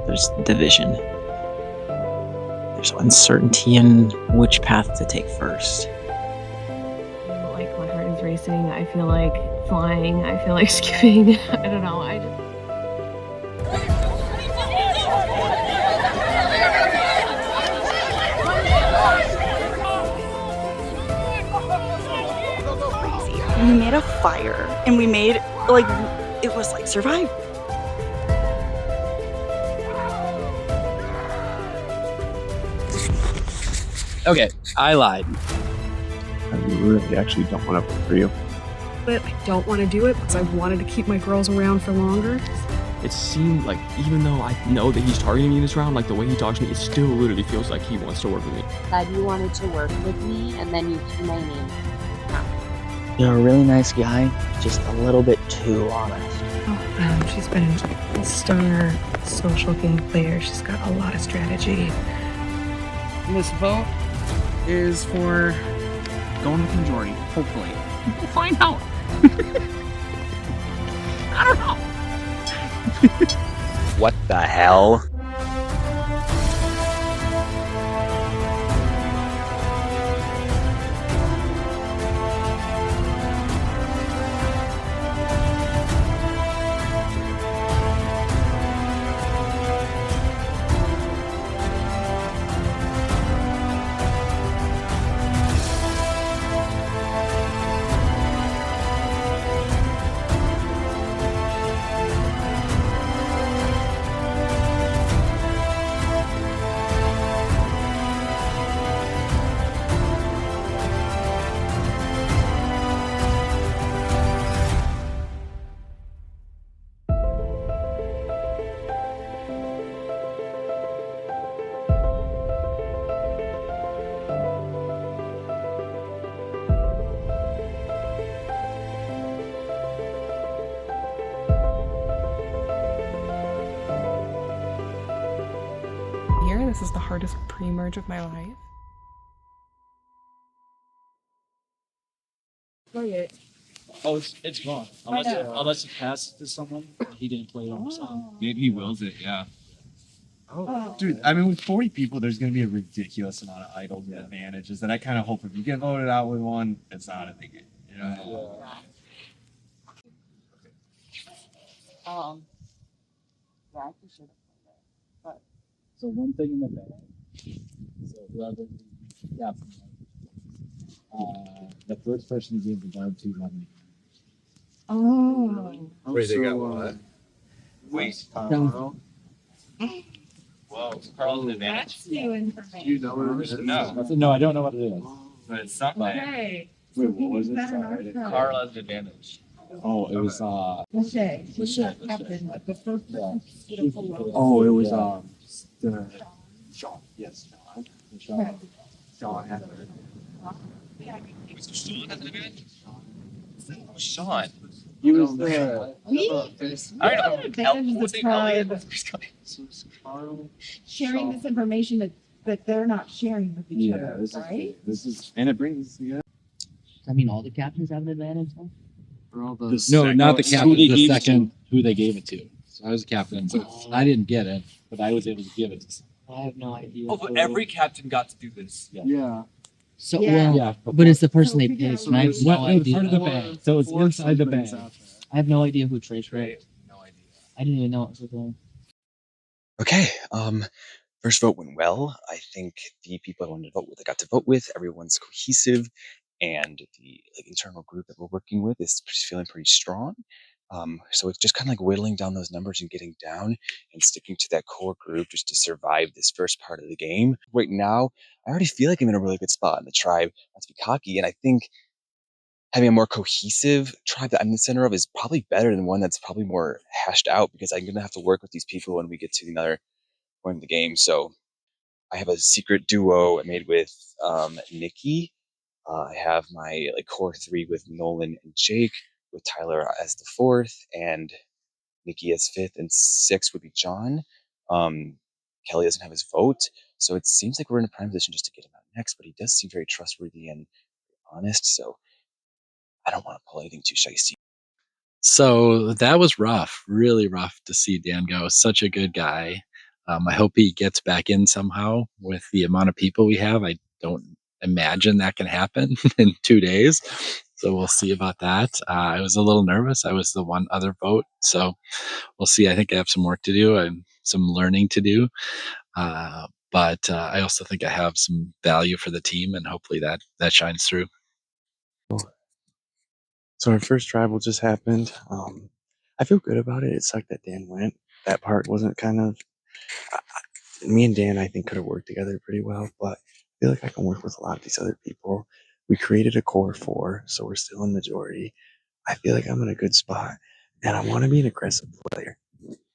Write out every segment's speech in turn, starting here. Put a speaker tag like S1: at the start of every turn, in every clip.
S1: there's division. There's uncertainty in which path to take first.
S2: Like my heart is racing. I feel like flying. I feel like skipping. I don't know.
S3: We made a fire, and we made, like, it was like survival.
S1: Okay, I lied.
S4: I really actually don't want to vote for you.
S5: But I don't want to do it because I wanted to keep my girls around for longer.
S6: It seemed like, even though I know that he's targeting me this round, like the way he talks to me, it still literally feels like he wants to work with me.
S7: That you wanted to work with me, and then you threw my name.
S8: You're a really nice guy, just a little bit too honest.
S5: She's been a star social game player. She's got a lot of strategy.
S9: This vote is for going with the majority, hopefully. We'll find out. I don't know.
S1: What the hell?
S5: This is the hardest pre-merge of my life.
S10: Oh, it's gone. Unless it passes to someone, he didn't play it on himself.
S11: Maybe he wills it, yeah. Oh. Dude, I mean, with 40 people, there's going to be a ridiculous amount of idols and advantages, and I kind of hope if you get voted out with one, it's not a big, you know?
S7: Yeah, I should have played it.
S10: So one thing in the bag. So whoever, the first person who gave the dog to money.
S7: Oh.
S11: Wait, they got what?
S10: Wait,
S11: Carl. Whoa, Carl's an advantage.
S7: That's new information.
S11: You know what it is?
S10: No, I don't know what it is.
S11: But it's not like.
S7: Okay.
S10: Wait, what was it? Sorry.
S11: Carl has an advantage.
S10: Oh, it was
S7: Lachey. Captain, but the first one.
S10: Oh, it was the Sean. Yes, Sean. Sean had it.
S11: Sean has an advantage? Sean.
S10: He was there.
S11: I don't know.
S7: Sharing this information that they're not sharing with each other, right?
S10: This is, and it brings together.
S8: I mean, all the captains have an advantage, though?
S10: No, not the captain. The second who they gave it to. So I was a captain, so I didn't get it, but I was able to give it to someone.
S8: I have no idea.
S11: Oh, but every captain got to do this.
S10: Yeah.
S8: So,
S7: Yeah.
S8: well, but it's the person they picked, and I have no
S10: It was
S8: idea.
S10: part of the bag, so it's inside the bag.
S8: I have no idea who Trace
S11: Right.
S8: picked.
S11: No idea.
S8: I didn't even know it was a thing.
S12: Okay, first vote went well. I think the people I wanted to vote with, I got to vote with. Everyone's cohesive, and the internal group that we're working with is feeling pretty strong. So it's just kind of like whittling down those numbers and getting down and sticking to that core group just to survive this first part of the game. Right now, I already feel like I'm in a really good spot in the tribe, not to be cocky, and I think having a more cohesive tribe that I'm the center of is probably better than one that's probably more hashed out, because I'm going to have to work with these people when we get to another point in the game. So I have a secret duo I made with Nikki. I have my core three with Nolan and Jake, with Tyler as the fourth, and Nikki as fifth, and sixth would be John. Kelly doesn't have his vote, so it seems like we're in a prime position just to get him out next, but he does seem very trustworthy and honest, so I don't want to pull anything too shicey.
S10: So that was rough, really rough to see Dan go. Such a good guy. I hope he gets back in somehow with the amount of people we have. I don't imagine that can happen in 2 days. So we'll see about that. I was a little nervous. I was the one other vote. So we'll see. I think I have some work to do and some learning to do. But I also think I have some value for the team, and hopefully that shines through.
S4: So our first tribal just happened. I feel good about it. It sucked that Dan went. That part wasn't kind of. Me and Dan, I think, could have worked together pretty well, but I feel like I can work with a lot of these other people. We created a core 4, so we're still in majority. I feel like I'm in a good spot, and I want to be an aggressive player.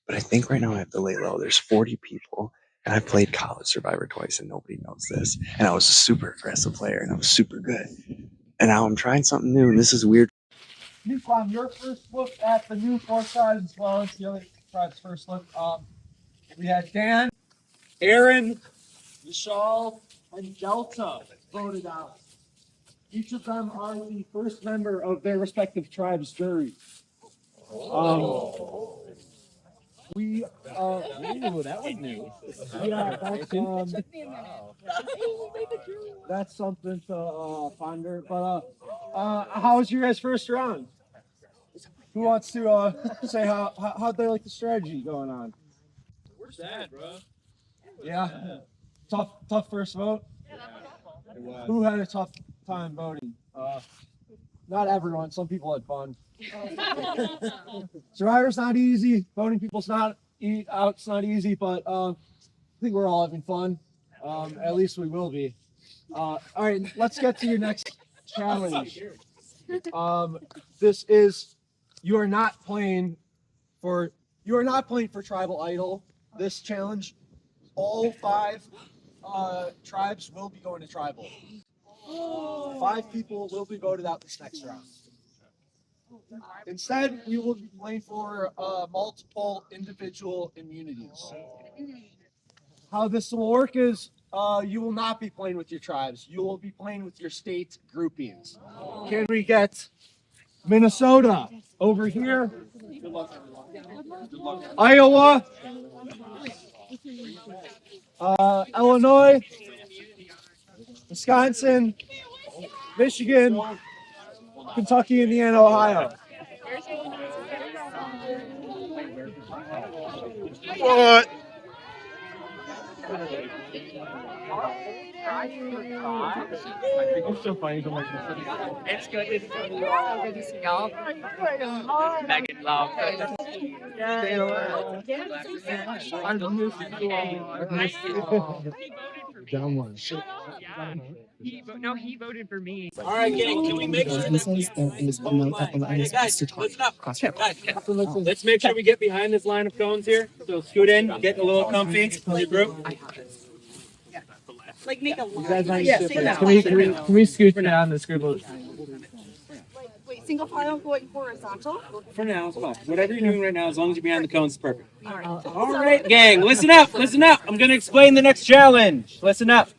S4: But I think right now I have to lay low. There's 40 people, and I played College Survivor twice, and nobody knows this. And I was a super aggressive player, and I was super good. And now I'm trying something new, and this is weird.
S9: Mikwam, your first look at the new 4 tribes as well as the other tribes' first look. We had Dan, Aaron, Vishal, and Delta voted out. Each of them are the first member of their respective tribes' jury. We that was new. Yeah, that's something to ponder. But how was your guys' first round? Who wants to say how'd they like the strategy going on?
S6: We're sad, bro.
S9: Yeah, tough first vote. Who had a tough time voting? Not everyone. Some people had fun. Survivor's not easy. Voting people's not out's not easy, but I think we're all having fun. At least we will be. All right, let's get to your next challenge. This is you are not playing for Tribal Idol. This challenge, all 5 tribes will be going to Tribal. 5 people will be voted out this next round. Instead, we will be playing for multiple individual immunities. How this will work is you will not be playing with your tribes. You will be playing with your state groupings. Can we get Minnesota over here? Iowa, Illinois, Wisconsin, Michigan, Kentucky, Indiana, Ohio. What? It's so funny.
S13: It's good to see y'all. Good to see y'all. Megan Love. He voted for me.
S9: All right, gang, can we make sure that hey, guys, listen up. Let's make sure we get behind this line of cones here. So scoot in, get a little comfy for your group.
S3: Like make a line.
S9: You guys might
S3: Yeah,
S9: sit
S3: single
S9: down.
S3: file.
S9: Can we scoot down this group?
S3: Wait, single file going horizontal?
S9: For now, it's fine. Whatever you're doing right now, as long as you're behind the cones, it's perfect. All right, gang, listen up, listen up. I'm going to explain the next challenge. Listen up.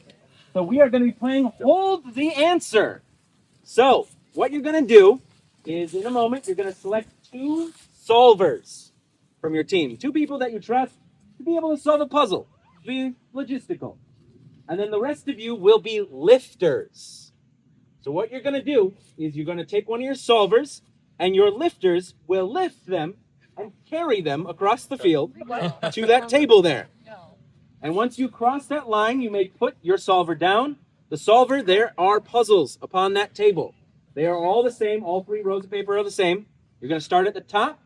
S9: So we are going to be playing Hold the Answer. So what you're going to do is in a moment, you're going to select 2 solvers from your team. 2 people that you trust to be able to solve a puzzle, to be logistical. And then the rest of you will be lifters. So what you're going to do is you're going to take one of your solvers and your lifters will lift them and carry them across the field to that table there. And once you cross that line, you may put your solver down. The solver, there are puzzles upon that table. They are all the same. All 3 rows of paper are the same. You're going to start at the top.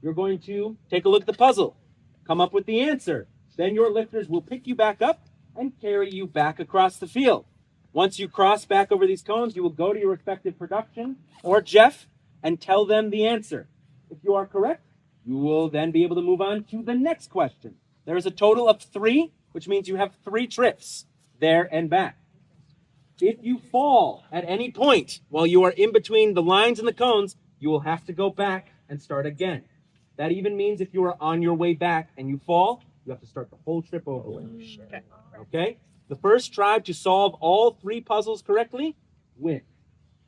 S9: You're going to take a look at the puzzle, come up with the answer. Then your lifters will pick you back up and carry you back across the field. Once you cross back over these cones, you will go to your respective production or Jeff and tell them the answer. If you are correct, you will then be able to move on to the next question. There is a total of 3, which means you have 3 trips there and back. If you fall at any point while you are in between the lines and the cones, you will have to go back and start again. That even means if you are on your way back and you fall, you have to start the whole trip over. Okay? The first tribe to solve all 3 puzzles correctly wins.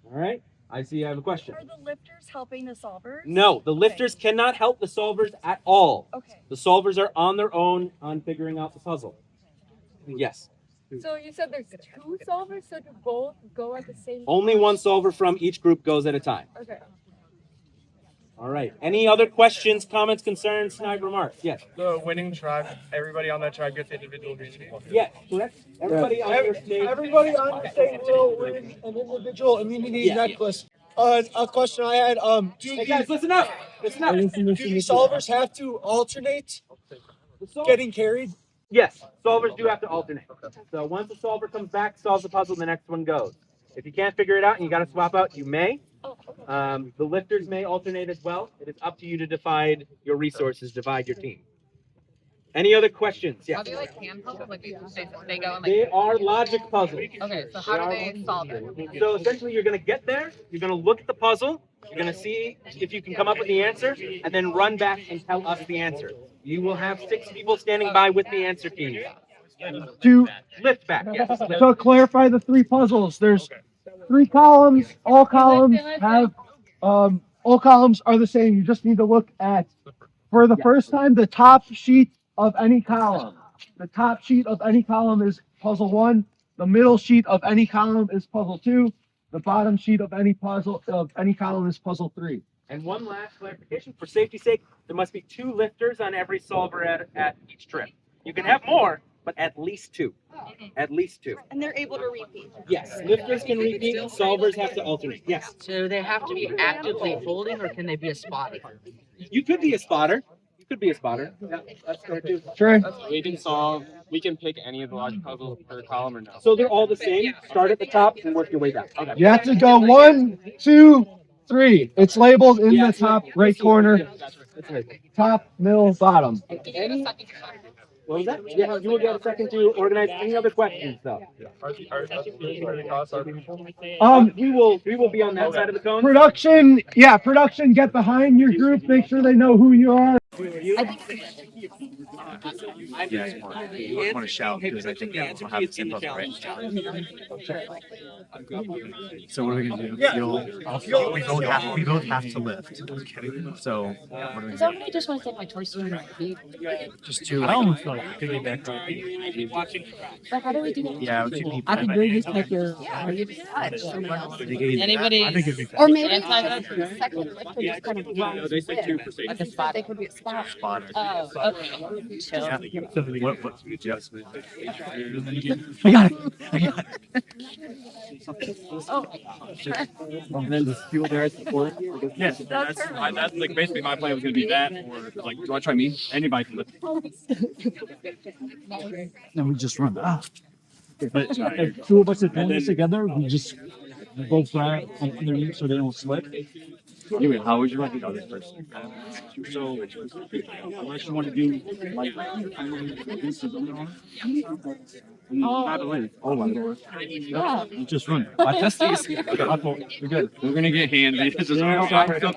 S9: All right? I see. I have a question.
S3: Are the lifters helping the solvers?
S9: No, the lifters cannot help the solvers at all.
S3: Okay.
S9: The solvers are on their own on figuring out the puzzle. Yes.
S14: So you said there's 2 solvers, so do both go at the same time?
S9: Only one solver from each group goes at a time.
S14: Okay.
S9: All right. Any other questions, comments, concerns, snide remarks? Yes.
S15: The winning tribe, everybody on that tribe gets individual green screen.
S9: Yeah, correct. Everybody on your stage.
S15: Everybody on the stage will win an individual immunity necklace. A question I had,
S9: Hey guys, listen up. Listen up.
S15: do the solvers have to alternate getting carried?
S9: Yes, solvers do have to alternate. So once a solver comes back, solves the puzzle, the next one goes. If you can't figure it out and you got to swap out, you may. The lifters may alternate as well. It is up to you to divide your resources, divide your team. Any other questions? Yeah.
S13: Are they like hand puzzles? Like they go and like.
S9: They are logic puzzles.
S13: Okay, so how do they solve it?
S9: So essentially, you're going to get there. You're going to look at the puzzle. You're going to see if you can come up with the answer, and then run back and tell us the answer. You will have 6 people standing by with the answer keys.
S15: To
S9: Lift back. Yes. Lift.
S15: to clarify the 3 puzzles, there's 3 columns. All columns have all columns are the same. You just need to look at, for the first time, the top sheet of any column. The top sheet of any column is puzzle 1. The middle sheet of any column is puzzle 2. The bottom sheet of any column is puzzle 3.
S9: And one last clarification, for safety's sake, there must be 2 lifters on every solver at each trip. You can have more, but at least 2. At least 2.
S3: And they're able to repeat.
S9: Yes, lifters can repeat, solvers have to alternate. Yes.
S13: So they have to be actively holding, or can they be a spotter?
S9: You could be a spotter. You could be a spotter. Yeah, that's fair too.
S15: Sure.
S6: We can pick any of the logic puzzles per column or no?
S9: So they're all the same. Start at the top and work your way down. Okay.
S15: You have to go 1, 2, 3. It's labeled in the top right corner. Top, middle, bottom.
S9: What was that? Yeah, you will get a second to organize any other questions though. We will be on that side of the cone.
S15: Production, get behind your group. Make sure they know who you are.
S11: I want to shout because I think we'll have the same puzzle, right? So what are we gonna do? We both have to lift. So what are we gonna do?
S14: I just want to take my Toy Story movie.
S11: Just 2. I almost feel like piggyback.
S14: But how do we do that?
S11: Yeah, 2 people.
S14: I could really just pick your. Anybody?
S11: I think it'd be fun.
S14: Or maybe the second lifter just kind of runs
S6: They say
S14: with.
S6: 2 for safety.
S14: Like a spot. They could be a spot. Oh, okay. Chill.
S11: Yeah. Yes. I got it.
S14: Oh.
S6: And then just fuel there at the corner. Yes, that's like basically my plan was gonna be that, or like, do I try me? Anybody can lift.
S11: Then we just run. But if 2 of us are doing this together, we both grab underneath so they don't slip. Anyway, how would you like to go this first? So, unless you want to do like oh my lord.
S14: Yeah.
S11: Just run. I test these. You're good.
S6: We're gonna get handy. It's just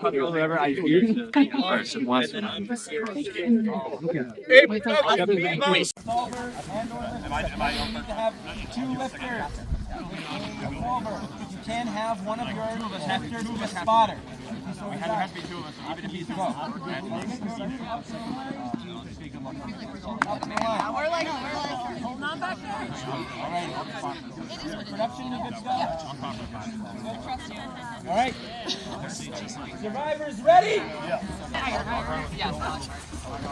S11: whatever I hear. Alright, so once.
S9: Have 2 lifters. You can have one of your lifters be a spotter.
S6: We have to be 2 of us, even if he's
S9: Or like, hold on back there. All right. Production, you good to go? All right. Survivors ready?
S13: Yeah.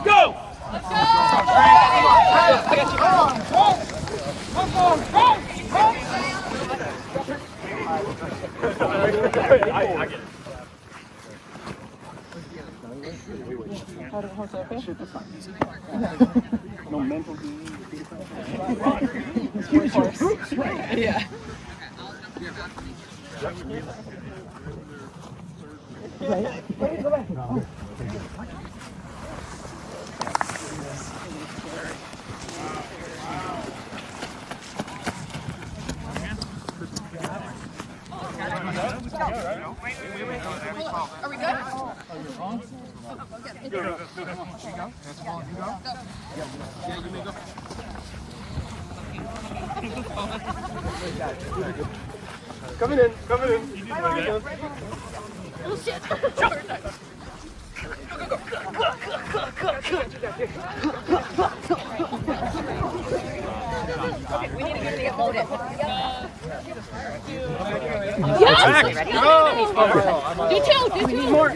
S9: Go!
S13: Let's
S11: No mental
S13: Yeah.
S14: Are we good?
S15: Coming in, coming in.
S14: Oh shit. We need to get loaded. Yes! Do two, do two. More.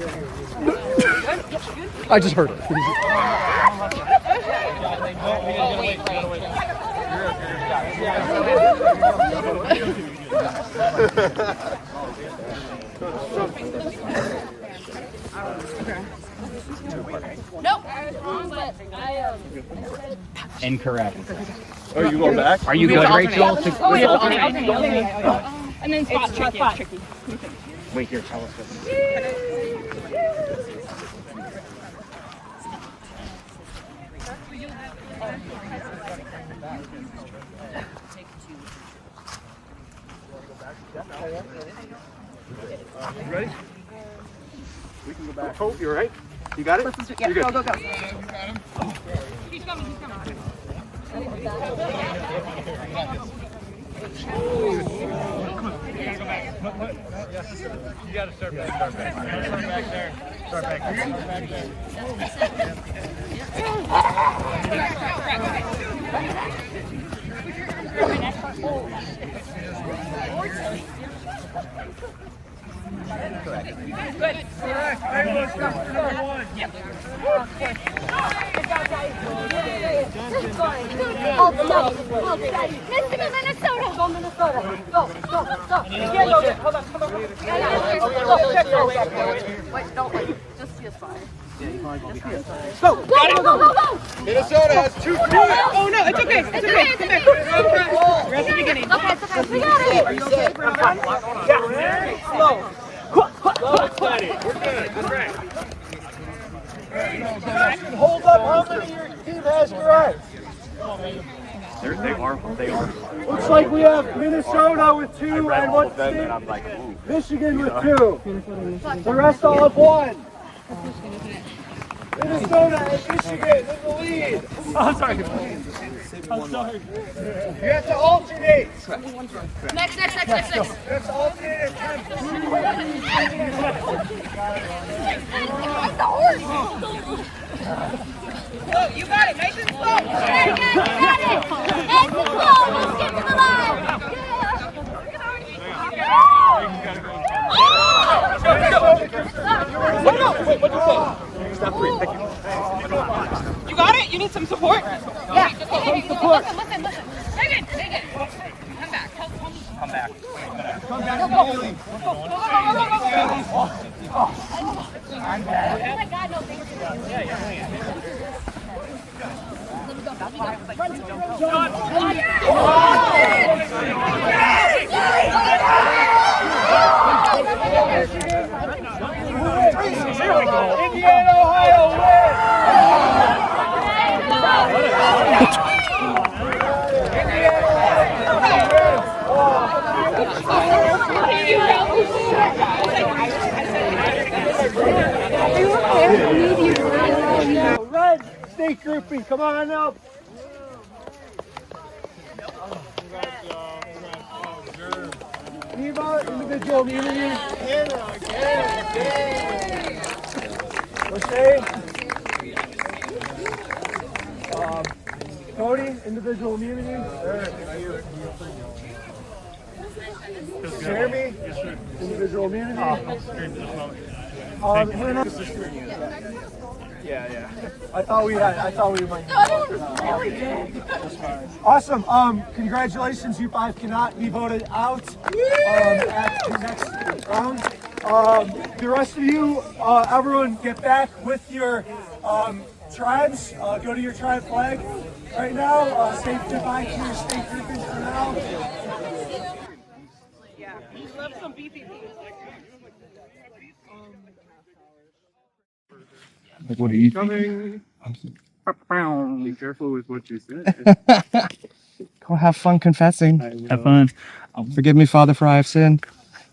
S15: I just heard it.
S14: Nope.
S9: Incorrect.
S6: Are you going back?
S9: Are you good, Rachel?
S14: Okay. And then spot tricky.
S9: Wait here, tell us what.
S15: You ready? We can go back. Oh, you're right. You got it?
S3: Yeah,
S15: You're good.
S3: go.
S14: He's coming.
S11: You gotta start back. Start back there. Start back there.
S14: Good. Minnesota. Go, Minnesota. Go. Yeah, go. Hold on. Wait, don't wait. Just be a spy.
S15: Go!
S14: Go!
S15: Minnesota has 2 points.
S14: Oh no, it's okay. It's okay. Rest the beginning. Okay. We got it.
S15: Are you okay? Yeah. Slow. Slow and steady. We're good. That's right. Hold up. How many of your team has correct?
S6: They are.
S15: Looks like we have Minnesota with 2 and one state. Michigan with 2. The rest all have 1. Minnesota and Michigan in the lead.
S11: I'm sorry.
S15: You have to alternate.
S14: Next.
S15: You have to alternate.
S14: You got it. Nice and slow. You got it. Nice and slow. Let's get to the line.
S15: Wait, what'd you say?
S6: Stop 3. Thank you.
S14: You got it? You need some support? Yeah. Listen. Megan. Come back.
S9: Come back.
S14: Go. Oh my God, no, thank you.
S15: Indiana, Ohio wins! Red state grouping, come on up. Eva, individual immunity. O'Shea. Cody, individual immunity. Jeremy, individual immunity. Hannah. Yeah. I thought we might. Awesome. Congratulations. You 5 cannot be voted out at the next round. The rest of you, everyone, get back with your tribes. Go to your tribe flag right now. Say goodbye to your state groupings for now.
S14: Yeah. Love some BPP.
S11: Like, what are you
S15: coming?
S6: Be careful with what you said.
S15: Go have fun confessing.
S11: Have fun.
S15: Forgive me, Father, for I have sinned.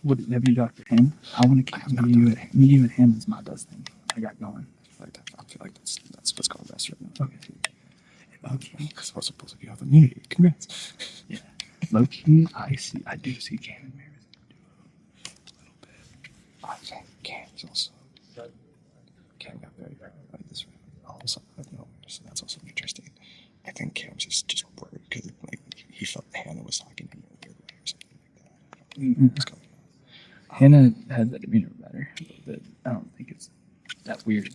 S11: What have you got for him? I want to keep me, you and him is my best thing. I got going.
S4: I feel like that's what's going best right now.
S11: Okay.
S4: Because we're supposed to be out the immunity. Congrats.
S11: Yeah. Low key, I do see Canon marriage.
S4: I think Cam's also. Cam got very paranoid this all of a sudden out of nowhere, so that's also interesting. I think Cam's just worried because like he felt Hannah was talking to him in a weird way or something like that. I don't know what's going on.
S16: Hannah has that demeanor better, but I don't think it's that weird.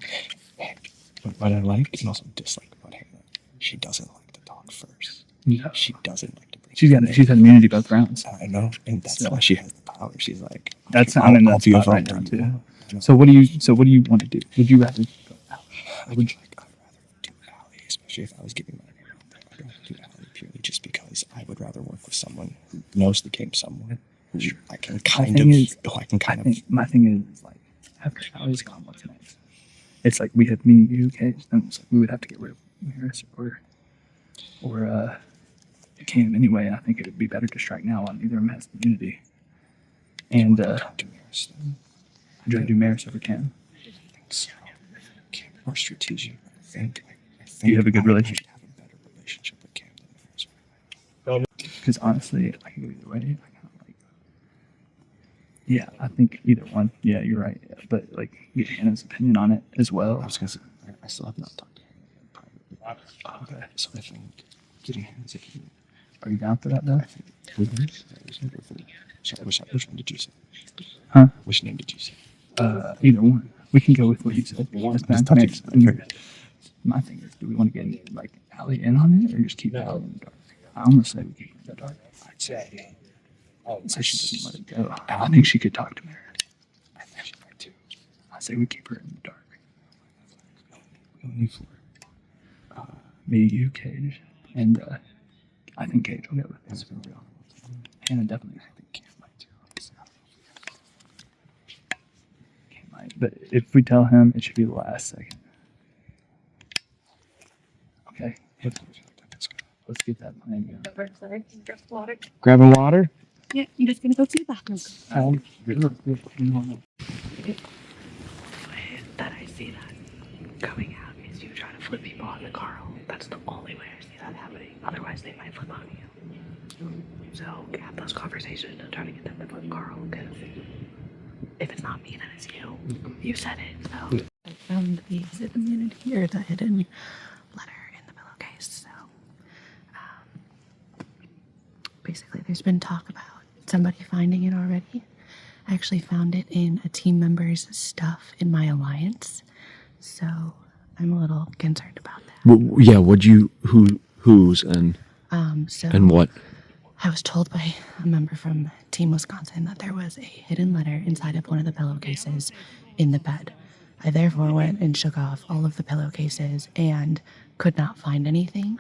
S4: But what I like and also dislike about Hannah, she doesn't like to talk first.
S16: No.
S4: She doesn't like to bring.
S16: She's had immunity both rounds.
S4: I know, and that's why she has the power. She's like,
S16: that's
S4: I'll
S16: that
S4: be
S16: spot
S4: a
S16: right
S4: vote
S16: now
S4: for you.
S16: too. So what do you want to do? Would you rather?
S4: I'd rather do Allie, especially if I was giving my name out there. I'd rather do Allie purely just because I would rather work with someone who knows the game somewhat. I can kind of.
S16: My thing is like after Allie's gone, what's next? It's like we have me, you, Cage. Then it's like we would have to get rid of Maris or Cam anyway. I think it would be better to strike now on either of them has immunity. And I'd rather do Maris over Cam.
S4: Cam more strategic. I think
S16: You have a good relationship.
S4: have a better relationship with Cam than Maris.
S16: Because honestly, I can go either way. I kind of like. Yeah, I think either one. Yeah, you're right. But like, get Hannah's opinion on it as well.
S4: I was gonna say, I still have not talked to Hannah privately. Okay, so I think getting Hannah's opinion.
S16: Are you down for that though?
S4: Sorry, which one did you say?
S16: Huh?
S4: Which name did you say?
S16: Either one. We can go with what you said. My thing is, do we want to get like Allie in on it, or just keep Allie in the dark? I almost say we keep her in the dark.
S4: I'd say.
S16: So she doesn't let it go. I think she could talk to Mary.
S4: I think she might too.
S16: I say we keep her in the dark.
S4: We only need 4.
S16: Me, you, Cage, and I think Cage will go with this. Hannah definitely.
S4: I think Cam might too.
S16: Cam might, but if we tell him, it should be the last second. Okay. Let's get that plan going.
S2: Sorry, dress water.
S16: Grabbing water?
S2: Yeah, I'm just gonna go to the bathroom.
S5: That I see that coming out is you try to flip people on the Carl. That's the only way I see that happening. Otherwise, they might flip on you. So have those conversations and try to get them to flip Carl. Because if it's not me, then it's you. You said it. So I found the immunity or the hidden letter in the pillowcase. So basically, there's been talk about somebody finding it already. I actually found it in a team member's stuff in my alliance, so I'm a little concerned about that.
S17: Well, yeah, who's and
S5: So
S17: and what?
S5: I was told by a member from Team Wisconsin that there was a hidden letter inside of one of the pillowcases in the bed. I therefore went and shook off all of the pillowcases and could not find anything.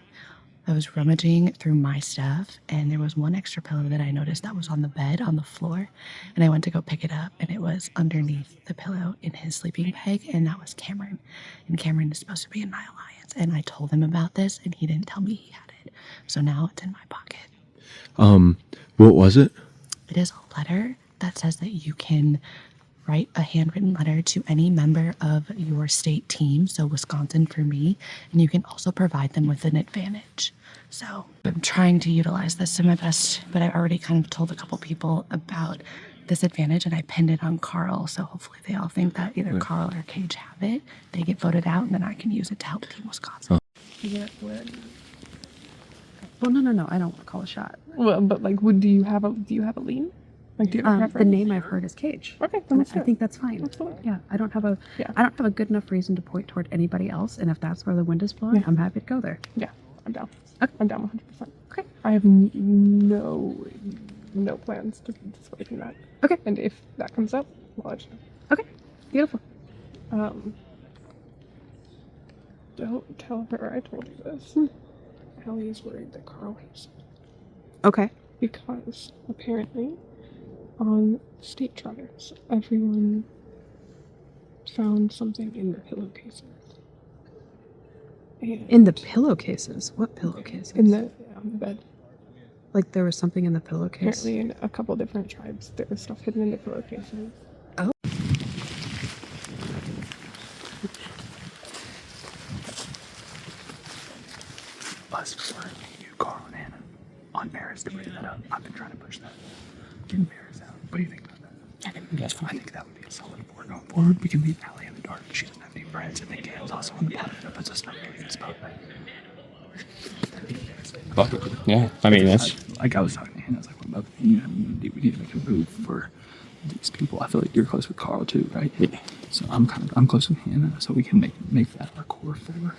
S5: I was rummaging through my stuff, and there was one extra pillow that I noticed that was on the bed, on the floor, and I went to go pick it up, and it was underneath the pillow in his sleeping bag, and that was Cameron. And Cameron is supposed to be in my alliance, and I told him about this, and he didn't tell me he had it. So now it's in my pocket.
S17: What was it?
S5: It is a letter that says that you can write a handwritten letter to any member of your state team, so Wisconsin for me, and you can also provide them with an advantage. So I'm trying to utilize this to my best, but I already kind of told a couple people about this advantage, and I pinned it on Carl, so hopefully they all think that either Carl or Cage have it. They get voted out, and then I can use it to help Team Wisconsin.
S2: Yeah, well, no, I don't want to call a shot. Well, but like, do you have a lean? Like, do you have a preference? The name I've heard is Cage. Okay, then I think that's fine. Yeah, I don't have a good enough reason to point toward anybody else, and if that's where the wind is blowing, I'm happy to go there.
S18: Yeah, I'm down. Okay. I'm down 100%. Okay. I have no plans to sway from that. Okay. And if that comes up, I'll let you know.
S2: Okay. Beautiful.
S18: Don't tell her I told you this. Allie is worried that Carl hates it.
S2: Okay.
S18: Because apparently on state trials, everyone found something in the pillowcases.
S2: In the pillowcases? What pillowcases?
S18: In the bed.
S2: Like there was something in the pillowcase?
S18: Apparently in a couple different tribes, there was stuff hidden in the pillowcases.
S2: Oh.
S16: Us for you, Carl and Hannah, on Maris to bring that up. I've been trying to push that. Get Maris out. What do you think about that? I think that's fine. I think that would be solid board going forward. We can leave Allie in the dark. She doesn't have any friends. I think Gail's also on the bottom. That puts us in a really good spot.
S6: Yeah, I mean, that's...
S16: Like I was talking to Hannah, I was like, what about, we need to make a move for these people. I feel like you're close with Carl too, right?
S6: Yeah.
S16: So I'm close with Hannah, so we can make that our core four.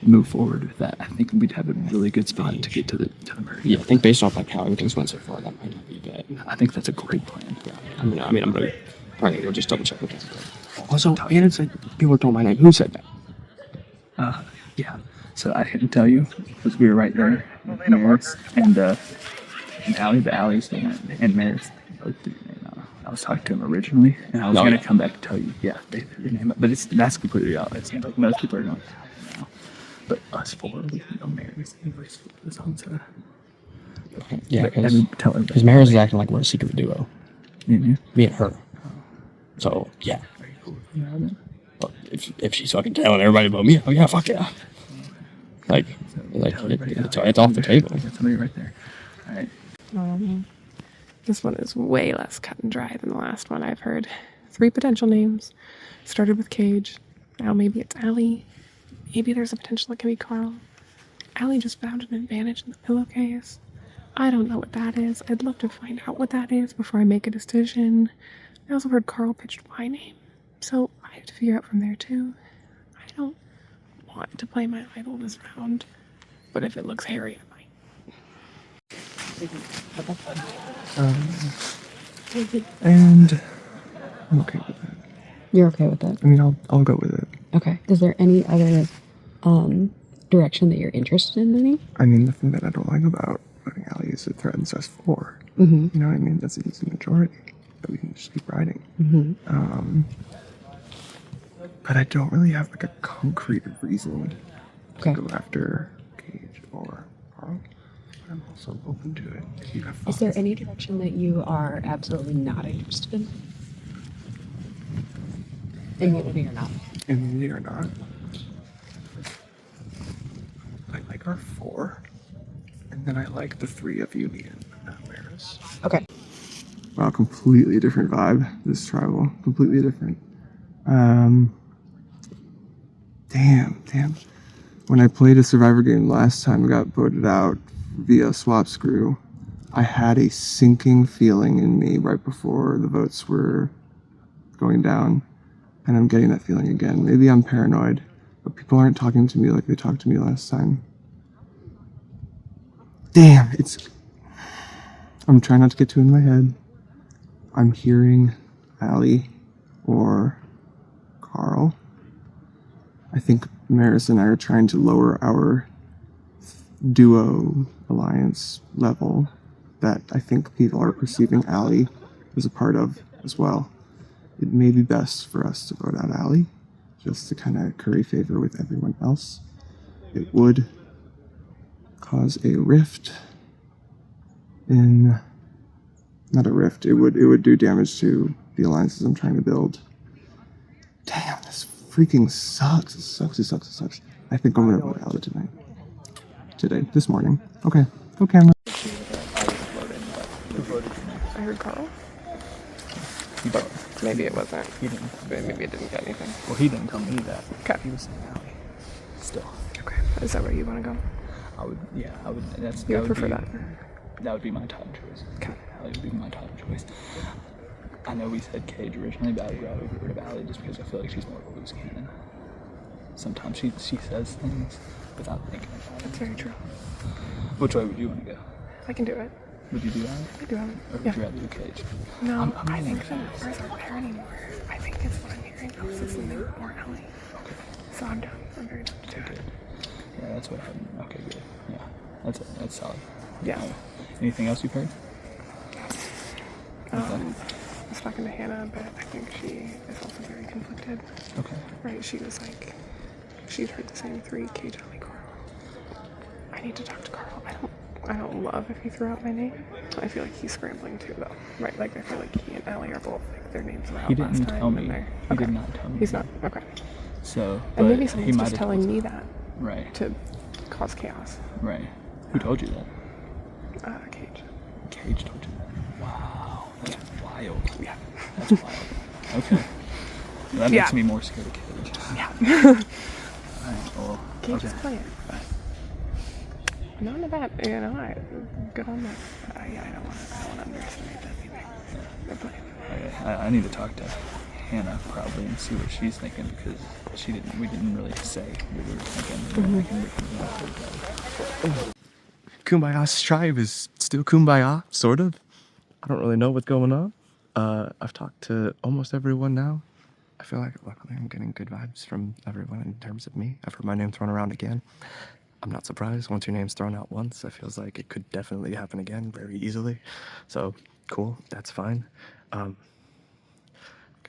S16: Move forward with that. I think we'd have a really good spot to get to the murder.
S6: Yeah, I think based off like how everything's went so far, that might not be bad.
S16: I think that's a great plan.
S6: Yeah. I mean, I'm gonna probably go just double check with that. Also, Hannah said people are throwing my name. Who said that?
S16: Yeah. So I couldn't tell you because we were right there. Maris and Allie, but Allie's and Maris both did. I was talking to him originally, and I was going to come back and tell you, yeah, they threw your name up. But that's completely out. It seems like most people are going now. But us four, we can go Maris. This one's
S6: yeah, because Maris is acting like we're a secret duo.
S16: Mm-hmm.
S6: Me and her. So, yeah. But if she's fucking telling everybody about me, oh yeah, fuck yeah. It's off the table.
S16: Got somebody right there. All right.
S18: This one is way less cut and dry than the last one I've heard. 3 potential names. Started with Cage. Now maybe it's Allie. Maybe there's a potential it could be Carl. Allie just found an advantage in the pillowcase. I don't know what that is. I'd love to find out what that is before I make a decision. I also heard Carl pitched my name. So I have to figure out from there too. I don't want to play my idol this round. But if it looks hairy, I might.
S17: And I'm okay with that.
S2: You're okay with that?
S17: I mean, I'll go with it.
S2: Okay. Is there any other direction that you're interested in any?
S17: I mean, the thing that I don't like about voting Allie is it threatens us 4.
S2: Mm-hmm.
S17: You know what I mean? That's an easy majority that we can just keep riding.
S2: Mm-hmm.
S17: But I don't really have like a concrete reason to
S2: Okay.
S17: go after Cage or Carl. But I'm also open to it. If you have
S2: Is there any direction that you are absolutely not interested in? Immunity or not?
S17: Immunity or not? I like our 4, and then I like the 3 of you, Ian, Maris.
S2: Okay.
S17: Wow, completely different vibe, this tribal. Completely different. Damn. When I played a Survivor game last time and got voted out via swap screw, I had a sinking feeling in me right before the votes were going down. And I'm getting that feeling again. Maybe I'm paranoid, but people aren't talking to me like they talked to me last time. Damn, I'm trying not to get too in my head. I'm hearing Allie or Carl. I think Maris and I are trying to lower our duo alliance level that I think people are perceiving Allie as a part of as well. It may be best for us to vote out Allie, just to kind of curry favor with everyone else. It would cause a rift in... Not a rift, it would do damage to the alliances I'm trying to build. Damn, this freaking sucks. It sucks. I think I'm gonna vote Allie tonight. This morning. Okay, go camera.
S18: I heard Carl. But maybe it wasn't. Maybe it didn't get anything.
S16: Well, he didn't tell me that.
S18: Okay.
S16: He was saying Allie. Still.
S18: Okay. Is that where you want to go?
S16: I would.
S18: You would prefer that?
S16: That would be my top choice.
S18: Okay.
S16: Allie would be my top choice. I know we said Cage originally, but I would rather get rid of Allie just because I feel like she's more of a loose cannon. Sometimes she says things without thinking about it.
S18: That's very true.
S16: Which way would you want to go?
S18: I can do it.
S16: Would you do Allie?
S18: I do Allie.
S16: Or would you rather do Cage?
S18: No, I think the numbers aren't there anymore. I think it's what I'm hearing. This is more Allie.
S16: Okay.
S18: So I'm down. I'm very down to do it.
S16: Yeah, that's what happened. Okay, good. Yeah, that's solid.
S18: Yeah.
S16: Anything else you've heard?
S18: I was talking to Hannah, but I think she is also very conflicted.
S16: Okay.
S18: Right, she was like, she'd heard the same 3, Cage, Allie, Carl. I need to talk to Carl. I don't love if he threw out my name. I feel like he's scrambling too, though. Right, like I feel like he and Allie are both, like their names were out last time.
S16: He didn't tell me.
S18: He
S16: did not tell me.
S18: He's not, okay.
S16: So,
S18: and maybe someone's just telling me that.
S16: Right.
S18: To cause chaos.
S16: Right. Who told you that?
S18: Cage.
S16: Cage told you that. Wow. That's wild.
S18: Yeah.
S16: That's wild. Okay. Well, that makes
S18: Yeah.
S16: me more scared of Cage.
S18: Yeah.
S16: Alright, well,
S18: Cage is
S16: okay.
S18: playing. Not in that, you know, good on that. Yeah, I don't want to underestimate that either. They're playing.
S16: Okay, I need to talk to Hannah probably and see what she's thinking because we didn't really say what we were thinking.
S17: Kumbaya's tribe is still Kumbaya, sort of. I don't really know what's going on. I've talked to almost everyone now. I feel like luckily I'm getting good vibes from everyone in terms of me. I've heard my name thrown around again. I'm not surprised. Once your name's thrown out once, it feels like it could definitely happen again very easily. So, cool, that's fine. Got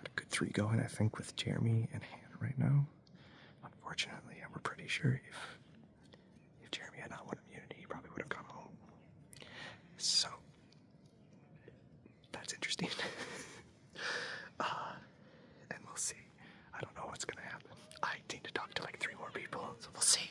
S17: a good 3 going, I think, with Jeremy and Hannah right now. Unfortunately, we're pretty sure if Jeremy had not won immunity, he probably would have gone home. So, that's interesting. And we'll see. I don't know what's gonna happen. I need to talk to like 3 more people, so we'll see.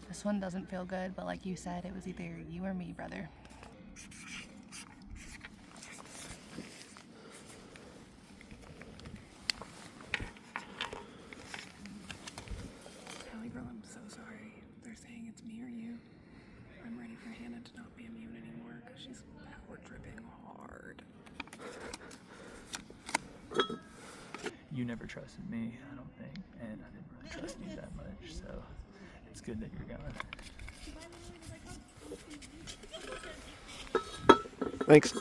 S5: This one doesn't feel good, but like you said, it was either you or me, brother.
S18: Kelly girl, I'm so sorry. They're saying it's me or you. I'm ready for Hannah to not be immune anymore because she's power tripping hard.
S16: You never trusted me, I don't think, and I didn't really trust you that much, so it's good that you're gone.
S17: Thanks.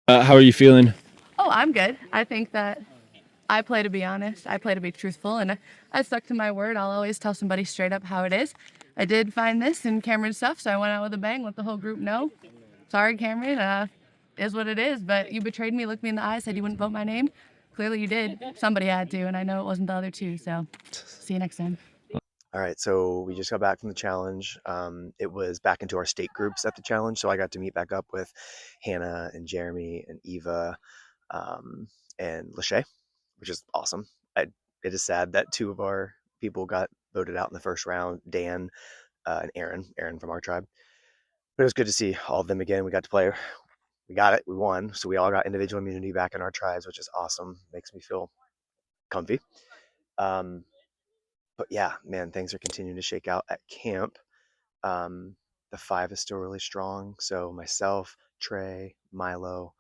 S9: How are you feeling?
S5: Oh, I'm good. I think that I play to be honest. I play to be truthful, and I stuck to my word. I'll always tell somebody straight up how it is. I did find this in Cameron's stuff, so I went out with a bang, let the whole group know. Sorry, Cameron. Is what it is, but you betrayed me, looked me in the eye, said you wouldn't vote my name. Clearly you did. Somebody had to, and I know it wasn't the other 2, so see you next time.
S19: All right, so we just got back from the challenge. It was back into our state groups at the challenge, so I got to meet back up with Hannah and Jeremy and Eva and Lachey, which is awesome. It is sad that 2 of our people got voted out in the first round, Dan and Aaron from our tribe. But it was good to see all of them again. We got to play. We got it. We won. So we all got individual immunity back in our tribes, which is awesome. Makes me feel comfy. But but yeah, man, things are continuing to shake out at camp. The 5 is still really strong. So myself, Trey, Milo,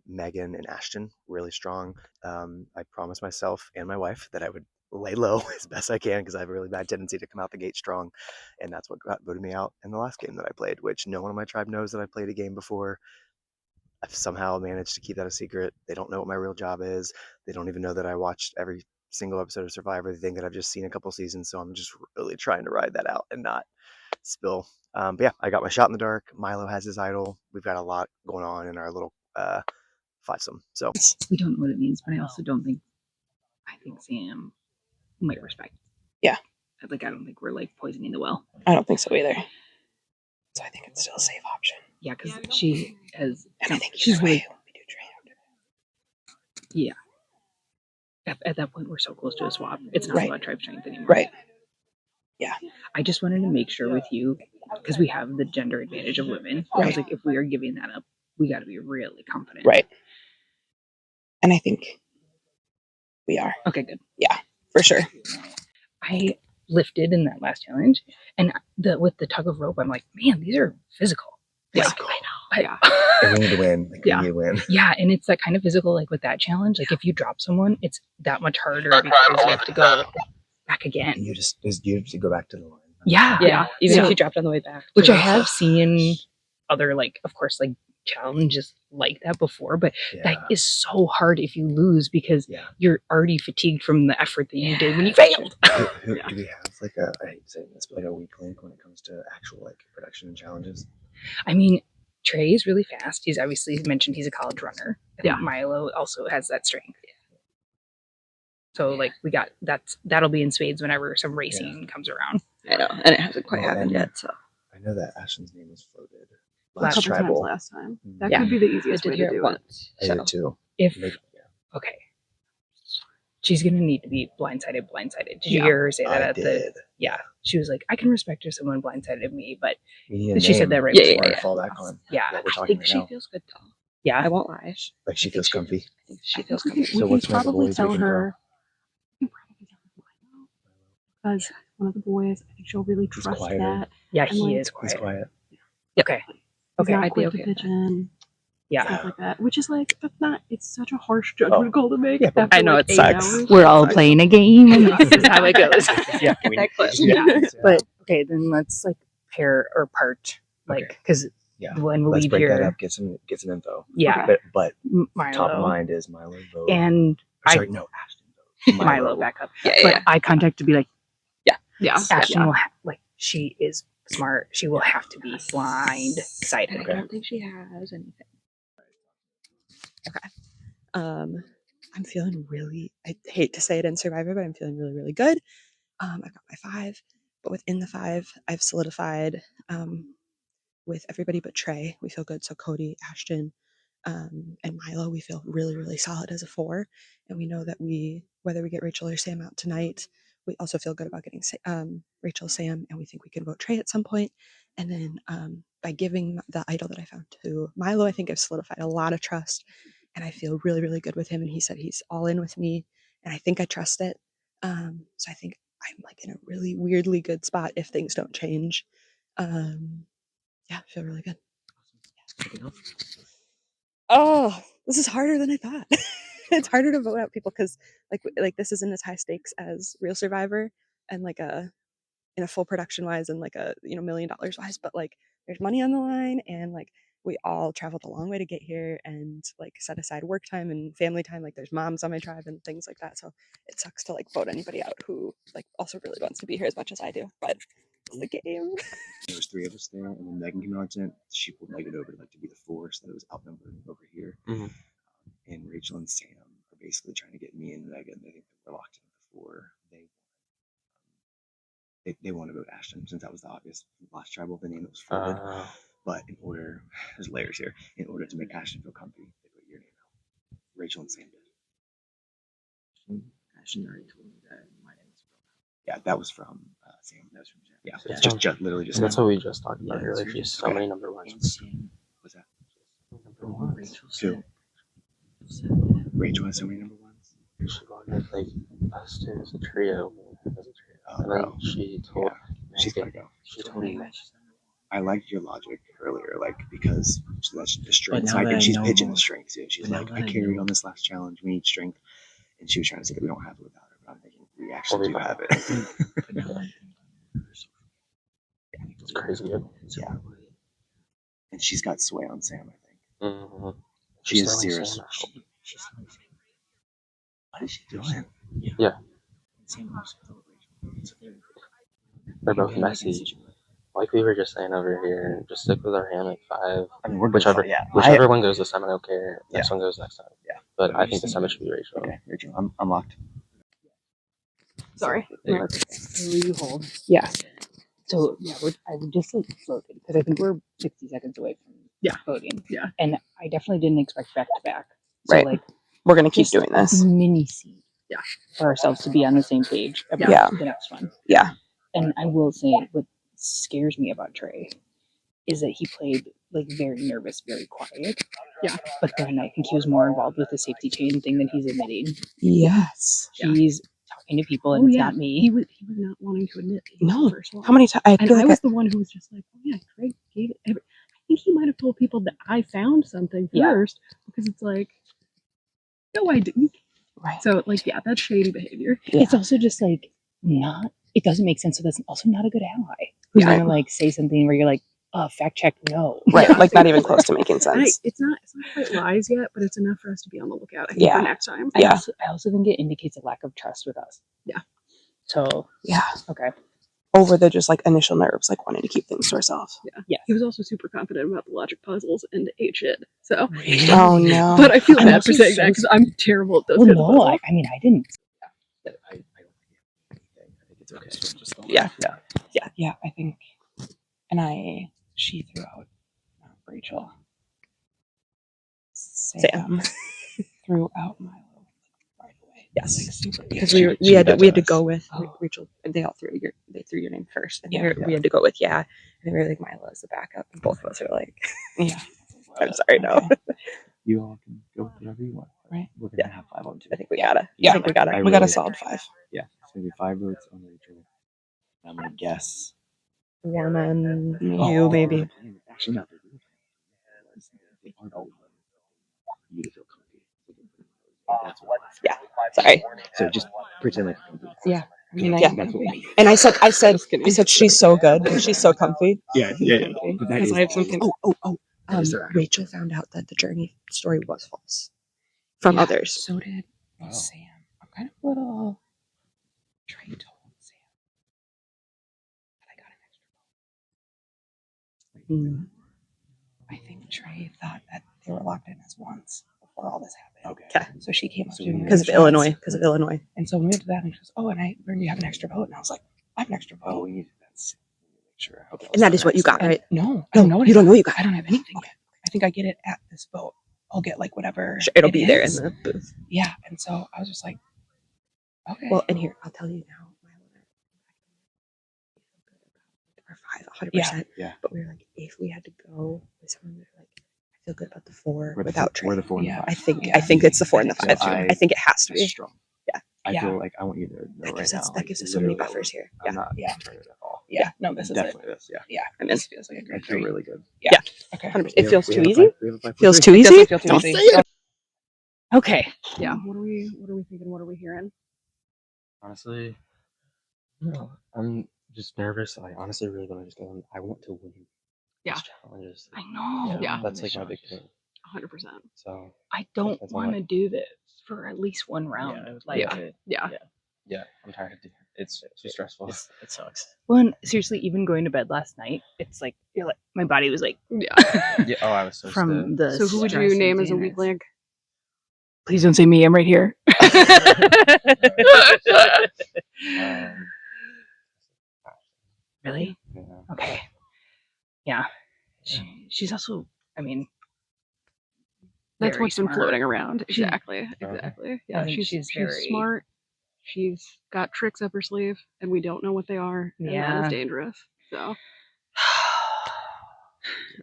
S19: Megan, and Ashton, really strong. I promised myself and my wife that I would lay low as best I can because I have a really bad tendency to come out the gate strong. And that's what voted me out in the last game that I played, which no one on my tribe knows that I played a game before. I've somehow managed to keep that a secret. They don't know what my real job is. They don't even know that I watched every single episode of Survivor. They think that I've just seen a couple seasons. So I'm just really trying to ride that out and not spill. But yeah, I got my shot in the dark. Milo has his idol. We've got a lot going on in our little fivesome. So
S20: we don't know what it means, but I also don't think. I think Sam might respect.
S18: Yeah.
S20: Like I don't think we're like poisoning the well.
S18: I don't think so either. So I think it's still a safe option.
S20: Yeah, because she has.
S18: And I think
S20: she's
S18: really.
S20: Yeah. At that point, we're so close to a swap. It's not
S18: Right.
S20: about tribe strength anymore.
S18: Right. Yeah.
S20: I just wanted to make sure with you, because we have the gender advantage of women. I was like, if we are giving that up, we got to be really confident.
S18: Right. And I think we are.
S20: Okay, good.
S18: Yeah, for sure.
S20: I lifted in that last challenge, and with the tug of rope, I'm like, man, these are physical.
S18: Yeah.
S20: Like, I know.
S19: and we need to win. Like,
S20: Yeah.
S19: we need to win.
S20: Yeah, and it's that kind of physical, like with that challenge. Like if you drop someone, it's that much harder because you have to go back again.
S19: You just have to go back to the line.
S20: Yeah.
S18: Even
S20: So-
S18: if you dropped on the way back.
S20: which I have seen other, like, of course, like challenges like that before, but that is so hard if you lose because you're already fatigued from the effort that you did when you failed.
S19: Do we have like I hate saying this, but like a weak link when it comes to actual like production and challenges?
S20: I mean, Trey is really fast. He's obviously mentioned he's a college runner. Yeah. Milo also has that strength. So like we got that'll be in spades whenever some racing comes around.
S18: I know, and it hasn't quite happened yet. So
S19: I know that Ashton's name was floated
S2: Last couple times last time. That could be the easiest way to do it.
S19: I did too.
S20: If okay, she's gonna need to be blindsided. Did you hear her say that at the? Yeah, she was like, "I can respect if someone blindsided me," but she said that right before.
S19: I fall back on.
S20: Yeah,
S19: what we're
S18: I
S19: talking
S18: think
S19: right
S18: she
S19: now.
S18: feels good though.
S20: Yeah,
S18: I won't lie.
S19: Like she feels comfy.
S18: I think she feels
S2: We
S18: comfy.
S2: can
S19: what's one of the
S2: probably
S19: boys we
S2: tell
S19: can
S2: her. We can probably tell her because one of the boys, I think she'll really trust
S19: quieter.
S2: that.
S20: Yeah,
S2: and,
S20: he
S2: like,
S20: is quiet.
S19: He's quiet.
S20: Okay.
S2: He's not
S18: I'd be
S2: quick
S18: okay
S2: to
S18: with
S2: pitch in.
S20: Yeah.
S2: Stuff like that, which is like that's not. It's such a harsh judgment call to make. After,
S18: I know,
S2: like,
S18: it
S2: 8
S18: sucks.
S2: hours.
S20: We're all playing a game, and this is how it goes.
S19: Yeah,
S18: That clip.
S20: Yeah, but okay, then let's like pair or part, like because when we
S19: Let's
S20: leave
S19: break that
S20: here,
S19: up. Get some info.
S20: Yeah.
S19: But
S20: Milo
S19: top of mind is Milo vote.
S20: and
S19: Sorry, no, Ashton vote.
S20: Milo back up.
S18: Yeah,
S20: but
S18: yeah.
S20: eye contact to be like,
S2: Yeah.
S20: Ashton will like she is smart. She will have to be blindsided.
S18: I don't think she has anything. Okay. I'm feeling really. I hate to say it in Survivor, but I'm feeling really, really good. I've got my 5, but within the 5, I've solidified with everybody but Trey. We feel good. So Cody, Ashton, and Milo, we feel really, really solid as a 4. And we know that whether we get Rachel or Sam out tonight, we also feel good about getting Rachel, Sam, and we think we can vote Trey at some point. And then by giving the idol that I found to Milo, I think I've solidified a lot of trust, and I feel really, really good with him. And he said he's all in with me, and I think I trust it. So I think I'm like in a really weirdly good spot if things don't change. Yeah, I feel really good. Oh, this is harder than I thought. It's harder to vote out people because like this isn't as high stakes as Real Survivor and like in a full production wise and like a $1 million wise, but like there's money on the line and like we all traveled a long way to get here and like set aside work time and family time. Like there's moms on my tribe and things like that. So it sucks to like vote anybody out who like also really wants to be here as much as I do, but it's the game.
S19: There was 3 of us there, and when Megan came out, she pulled Megan over like to be the 4, so that it was outnumbered over here.
S4: Mhm.
S19: And Rachel and Sam are basically trying to get me and Megan. They think that we're locked in the 4. They want to vote Ashton since that was the obvious last tribal the name that was floated. But in order, there's layers here. In order to make Ashton feel comfy, they put your name out. Rachel and Sam did.
S20: Ashton already told me that my name is
S19: Yeah, that was from Sam. That was from Sam. Yeah,
S17: Yeah.
S19: just literally just.
S17: That's
S19: now.
S17: what we just talked about
S19: Yeah,
S17: earlier.
S19: that's
S17: Just so
S19: okay.
S17: many number ones.
S19: What's that?
S17: Number ones.
S19: Two. Rachel has so many number ones.
S17: We should go with like us two as a trio. As a trio.
S19: And then
S12: she told
S19: she's gotta go.
S12: She told me.
S19: I liked your logic earlier, like because that's the strength.
S1: now
S19: So I
S1: that
S19: think
S1: I
S19: she's
S1: know
S19: pitching
S1: more-
S19: the strength too. She's
S1: but now
S19: like,
S1: that
S19: I
S1: I
S19: carried
S1: know-
S19: on this last challenge. We need strength, and she was trying to say that we don't have it without her. But I'm thinking we actually do have it.
S12: It's crazy.
S19: Yeah. And she's got sway on Sam, I think.
S12: Mm-hmm.
S19: She is serious. What is she doing?
S12: Yeah. They're both messy. Like we were just saying over here, just stick with our hammock 5.
S19: I mean, we're good
S12: whichever
S19: for it, yeah.
S12: whichever one goes this time, I don't care. Next
S19: Yeah.
S12: one goes next time.
S19: Yeah.
S12: But I think this time it should be Rachel.
S19: Okay, Rachel, I'm locked.
S2: Sorry.
S12: There you
S2: No,
S12: go.
S2: that's okay.
S20: Will you hold?
S2: Yeah.
S20: So yeah, I would just like floated because I think we're 60 seconds away from voting.
S2: Yeah.
S20: And I definitely didn't expect back to back. So
S2: Right.
S20: like
S2: We're gonna keep
S20: just
S2: doing this.
S20: a mini seed.
S2: Yeah.
S20: For ourselves to be on the same page about
S2: Yeah.
S20: the next one.
S2: Yeah.
S20: And I will say what scares me about Trey is that he played like very nervous, very quiet.
S2: Yeah.
S20: But then I think he was more involved with the safety chain thing than he's admitting.
S2: Yes.
S20: He's talking to people and it's not me.
S2: He was not wanting to admit that he was
S18: No.
S2: the first one.
S18: How many times?
S2: And I was the one who was just like, oh yeah, Craig gave it. I think he might have told people that I found something first because it's like, no, I didn't.
S20: Right.
S2: So like, yeah, that's shady behavior.
S20: It's also just like not. It doesn't make sense. So that's also not a good ally who's gonna like say something where you're like, fact check, no.
S18: Right. Like not even close to making sense.
S2: It's not quite lies yet, but it's enough for us to be on the lookout. I think for next time.
S20: I also think it indicates a lack of trust with us.
S2: Yeah.
S20: So
S18: Yeah.
S20: Okay.
S18: Over the just like initial nerves, like wanting to keep things to ourselves.
S2: Yeah. He was also super confident about the logic puzzles and ate shit. So.
S18: Oh no.
S2: But I feel
S20: I'm
S2: bad
S20: also
S2: for saying
S20: so
S2: that because I'm terrible at those
S20: Well,
S2: kinds of
S20: no,
S2: puzzles.
S20: I mean I didn't.
S19: I think it's okay. So just don't.
S18: Yeah. I think, and she threw out Rachel. Sam threw out Milo right away.
S2: Yes,
S18: super
S2: because we had to go with Rachel. They all threw your name first, and we had to go with and they were like Milo as the backup, and both of us are like,
S18: yeah.
S2: I'm sorry, no.
S19: You all can go with whatever you want.
S18: Right.
S19: We're gonna have 5 on 2.
S2: I think we gotta.
S18: Yeah,
S2: I think we gotta.
S18: we got a solid 5.
S19: Yeah, it's gonna be 5 votes on Rachel. I'm gonna guess.
S2: One on
S19: Oh,
S2: you, maybe.
S19: Actually, not. They aren't all you to feel comfy. That's what.
S2: Yeah. Sorry.
S19: So just pretend like you're comfy.
S2: Yeah.
S18: I mean,
S19: That's what we need.
S18: and I said she's so good. She's so comfy.
S19: Yeah. But that
S2: Because
S19: is
S2: I have something.
S19: That is the-
S2: Rachel found out that the journey story was false from others.
S18: So did Sam. I'm kind of a little. Trey told Sam that I got an extra vote. I think Trey thought that they were locked in as ones before all this happened.
S2: Okay.
S18: So she came up to me
S2: Because of Illinois. Because of Illinois.
S18: And so we went to that, and she goes, "Oh, and I learned you have an extra vote." And I was like, "I have an extra vote."
S19: Oh, we need that's make sure. Okay.
S2: And that is what you got, right?
S18: No, I don't know.
S2: You don't know you got.
S18: I don't have anything yet. I think I get it at this vote. I'll get like whatever.
S2: It'll
S18: it
S2: be there in
S18: is.
S2: the booth.
S18: Yeah, and so I was just like, okay.
S2: Well, and here I'll tell you now. We're 5, 100%.
S19: Yeah.
S2: But we were like, if we had to go with someone, we were like, I feel good about the 4
S19: We're the
S2: without
S19: four-
S2: Trey.
S19: we're the 4 and the
S18: Yeah.
S19: 5.
S2: I think it's the 4 and the 5.
S19: So
S2: I think it has to be.
S19: That's strong.
S2: Yeah.
S19: I
S18: Yeah.
S19: feel like I want you to know
S2: That
S19: right
S2: gives us
S19: now.
S2: that gives us so many buffers here.
S19: I'm not
S18: Yeah.
S19: concerned at all.
S18: Yeah, no, this is
S19: Definitely
S18: it.
S19: this. Yeah.
S18: Yeah,
S2: I'm in.
S18: this feels like a
S19: I
S18: great
S19: feel
S18: treat.
S19: really good.
S18: Yeah. Okay.
S2: 100%.
S19: We
S2: It
S19: have-
S2: feels
S19: we
S2: too
S19: have a
S2: easy.
S19: 5 we have a 5
S2: Feels
S19: for
S2: too
S19: three.
S2: easy.
S18: Doesn't feel too
S2: Don't
S18: easy.
S2: say it.
S20: Okay.
S2: Yeah. What are we thinking? What are we hearing?
S12: Honestly, no. I'm just nervous. I honestly really want to just go. I want to win.
S2: Yeah.
S12: These challenges.
S2: I know. Yeah.
S12: That's like my big thing.
S2: 100%.
S12: So
S20: I don't
S12: that's all
S20: want to do this for at least one round.
S2: Yeah.
S12: yeah, I'm tired of doing it. It's too stressful.
S8: It sucks.
S20: Well, and seriously, even going to bed last night, it's like you're like my body was like
S2: Yeah.
S12: Yeah. Oh, I was so
S20: from
S12: stiff.
S20: the.
S2: So who would
S20: stress
S2: you name
S20: and
S2: as a
S20: doing
S2: weak
S20: it.
S2: link?
S18: Please don't say me. I'm right here.
S20: Really?
S12: Yeah.
S20: Okay. Yeah. She's also. I mean,
S2: That's
S20: very
S2: what's been
S20: smart.
S2: floating around.
S20: She-
S2: Exactly. Exactly. Yeah.
S20: I think she's very-
S2: smart. She's got tricks up her sleeve, and we don't know what they are. And that
S20: Yeah.
S2: is dangerous. So.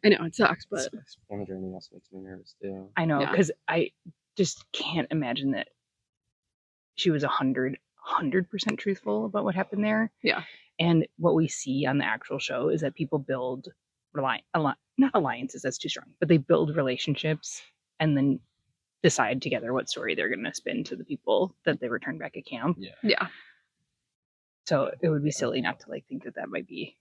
S2: I know it sucks, but
S12: Exploring the journey also makes me nervous too.
S20: I know
S2: Yeah.
S20: because I just can't imagine that she was 100 100% truthful about what happened there.
S2: Yeah.
S20: And what we see on the actual show is that people build not alliances, that's too strong, but they build relationships and then decide together what story they're going to spin to the people that they return back at camp.
S2: Yeah.
S20: So it would be silly not to like think that might be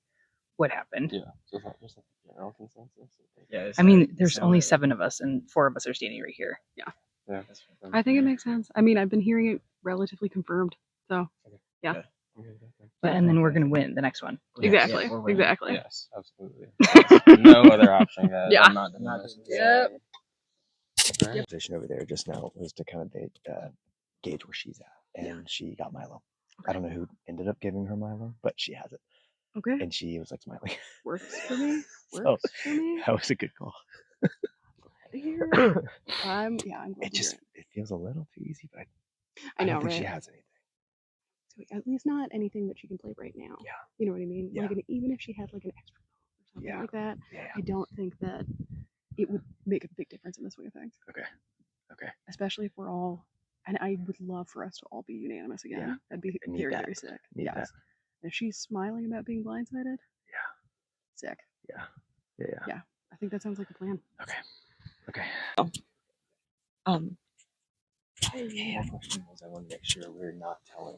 S20: what happened.
S4: Yeah. So is that just like a general consensus?
S12: Yeah.
S20: I mean, there's only 7 of us, and 4 of us are standing right here.
S2: Yeah.
S4: Yeah.
S2: I think it makes sense. I mean, I've been hearing it relatively confirmed. So, yeah.
S20: But and then we're gonna win the next one.
S2: Exactly. Exactly.
S4: Yes, absolutely. No other option.
S2: Yeah.
S4: I'm not denying it.
S2: Yep.
S19: The position over there just now was to kind of gauge where she's at, and she got Milo. I don't know who ended up giving her Milo, but she has it.
S2: Okay.
S19: And she was like smiling.
S2: Works for me.
S19: So
S2: Works for me.
S19: that was a good call.
S2: Here. I'm glad
S19: It just it feels a little too easy, but
S2: I know,
S19: don't think
S2: right?
S19: she has anything.
S2: So at least not anything that she can play right now.
S19: Yeah.
S2: You know what I mean?
S19: Yeah.
S2: Like, and even if she had like an extra or something
S19: Yeah.
S2: like that,
S19: Yeah.
S2: I don't think that it would make a big difference in the swing of things.
S19: Okay. Okay.
S2: Especially if we're all, and I would love for us to all be unanimous again.
S19: Yeah.
S2: That'd be
S19: I need
S2: very,
S19: that.
S2: very sick.
S19: Need
S2: Yes.
S19: that.
S2: And if she's smiling about being blindsided, sick.
S19: Yeah. Yeah.
S2: Yeah. I think that sounds like a plan.
S19: Okay. Okay.
S12: Yeah, the question was I want to make sure we're not telling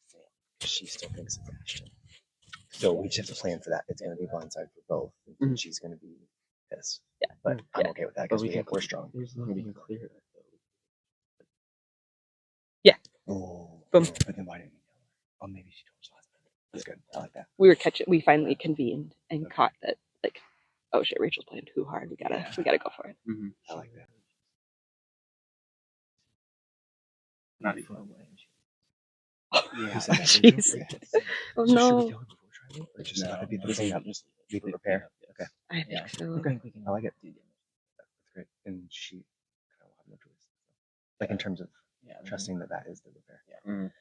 S12: Sam because she still thinks it's Ashton.
S19: So we just have to plan for that. It's going to be blindside for both. And she's going to be pissed. Yeah. But I'm okay with that because we're strong.
S4: We can clear that though.
S20: Yeah.
S19: Oh.
S20: Boom.
S19: But then why didn't we tell her? Oh, maybe she told us last time. That's good. I like that.
S2: We finally convened and caught that, like, oh shit, Rachel's playing too hard. We gotta go for it.
S4: Mm-hmm.
S19: I like that.
S4: Not even.
S19: Yeah.
S2: Jeez. Oh
S19: So
S2: no.
S19: should we tell her before tribal? Or just have it be the thing up?
S4: Just
S19: We prepare. Okay.
S2: I think so.
S19: Okay. I like it. That's great. And she kind of will have no choice. Like in terms of trusting that is the repair.
S4: Mm.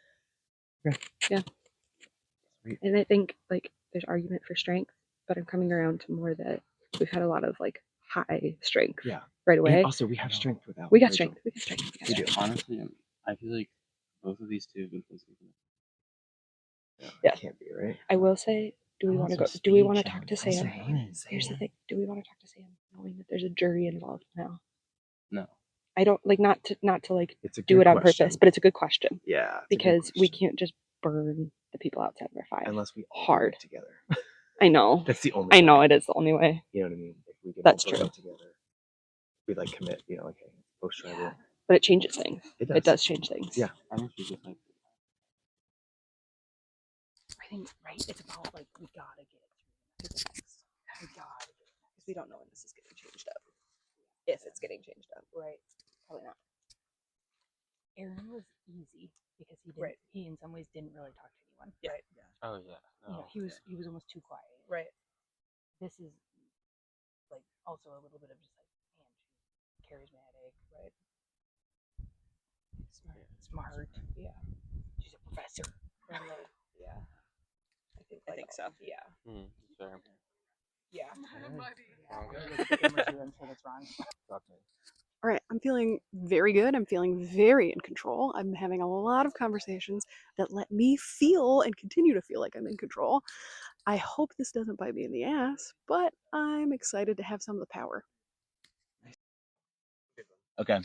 S2: Yeah.
S19: Sweet.
S2: And I think like there's argument for strength, but I'm coming around to more that we've had a lot of like high strength right away.
S19: And also, we have strength without.
S2: We got
S19: Rachel.
S2: strength. We got strength. We got
S19: We do.
S2: strength.
S4: Honestly, I feel like both of these two have been physically connected.
S2: Yeah.
S19: Can't be right.
S2: I will say, do we want to go? Do we want to talk to Sam? Here's the thing. Do we want to talk to Sam, knowing that there's a jury involved now?
S4: No.
S2: I don't like not to like
S19: It's a
S2: do
S19: good
S2: it on
S19: question.
S2: purpose, but it's a good question.
S19: Yeah. it's a good
S2: Because we
S19: question.
S2: can't just burn the people outside of our fire.
S19: Unless we all
S2: hard
S19: work together.
S2: I know.
S19: That's the only.
S2: I know
S19: way.
S2: it is the only way.
S19: You know what I mean? If we can
S2: That's
S19: all work
S2: true.
S19: out together, we like commit. You know, okay, post tribal.
S2: But it changes things.
S19: It does.
S2: change things.
S19: Yeah.
S4: I don't think it's like
S2: I think right. It's about like we gotta get it through the next. We gotta get it because we don't know when this is getting changed up. If it's getting changed up, right? Probably not.
S20: Aaron was easy because he didn't. He in some ways didn't really talk to anyone.
S2: Right.
S4: oh yeah.
S20: You know, he was almost too quiet.
S2: Right.
S20: This is like also a little bit of just like, man, she's charismatic, right? Smart. Yeah. She's a professor.
S2: Yeah. I think so. Yeah.
S4: Fair.
S20: Yeah.
S2: All right, I'm feeling very good. I'm feeling very in control. I'm having a lot of conversations that let me feel and continue to feel like I'm in control. I hope this doesn't bite me in the ass, but I'm excited to have some of the power.
S9: Okay.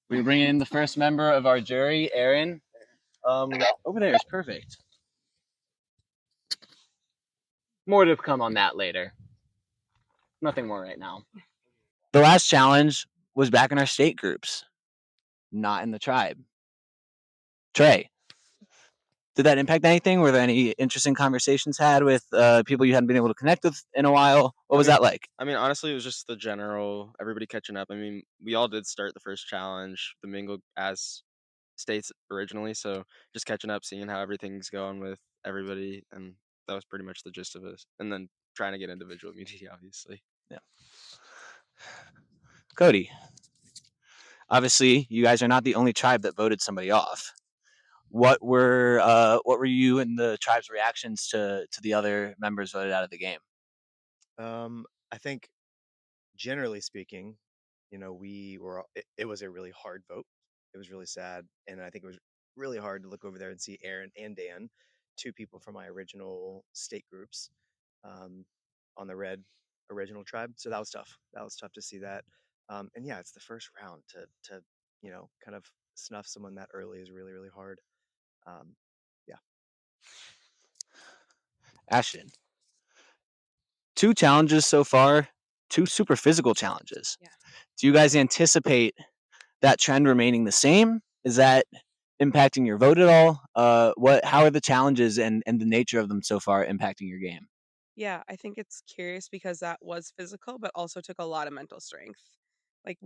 S9: We bring in the first member of our jury, Aaron. Over there is perfect. More to come on that later. Nothing more right now. The last challenge was back in our state groups, not in the tribe. Trey, did that impact anything? Were there any interesting conversations had with people you hadn't been able to connect with in a while? What was that like?
S21: I mean, honestly, it was just the general, everybody catching up. I mean, we all did start the first challenge, the mingle as states originally, so just catching up, seeing how everything's going with everybody, and that was pretty much the gist of it. And then trying to get individual immunity, obviously.
S9: Yeah. Cody, obviously, you guys are not the only tribe that voted somebody off. What were you and the tribe's reactions to the other members voted out of the game?
S19: I think, generally speaking, you know, we were. It was a really hard vote. It was really sad, and I think it was really hard to look over there and see Aaron and Dan, two people from my original state groups, on the red original tribe. So that was tough. That was tough to see that. And yeah, it's the first round to kind of snuff someone that early is really, really hard. Yeah.
S7: Ashton, 2 challenges so far, 2 super physical challenges.
S2: Yeah.
S7: Do you guys anticipate that trend remaining the same? Is that impacting your vote at all? How are the challenges and the nature of them so far impacting your game?
S18: Yeah, I think it's curious because that was physical, but also took a lot of mental strength. Like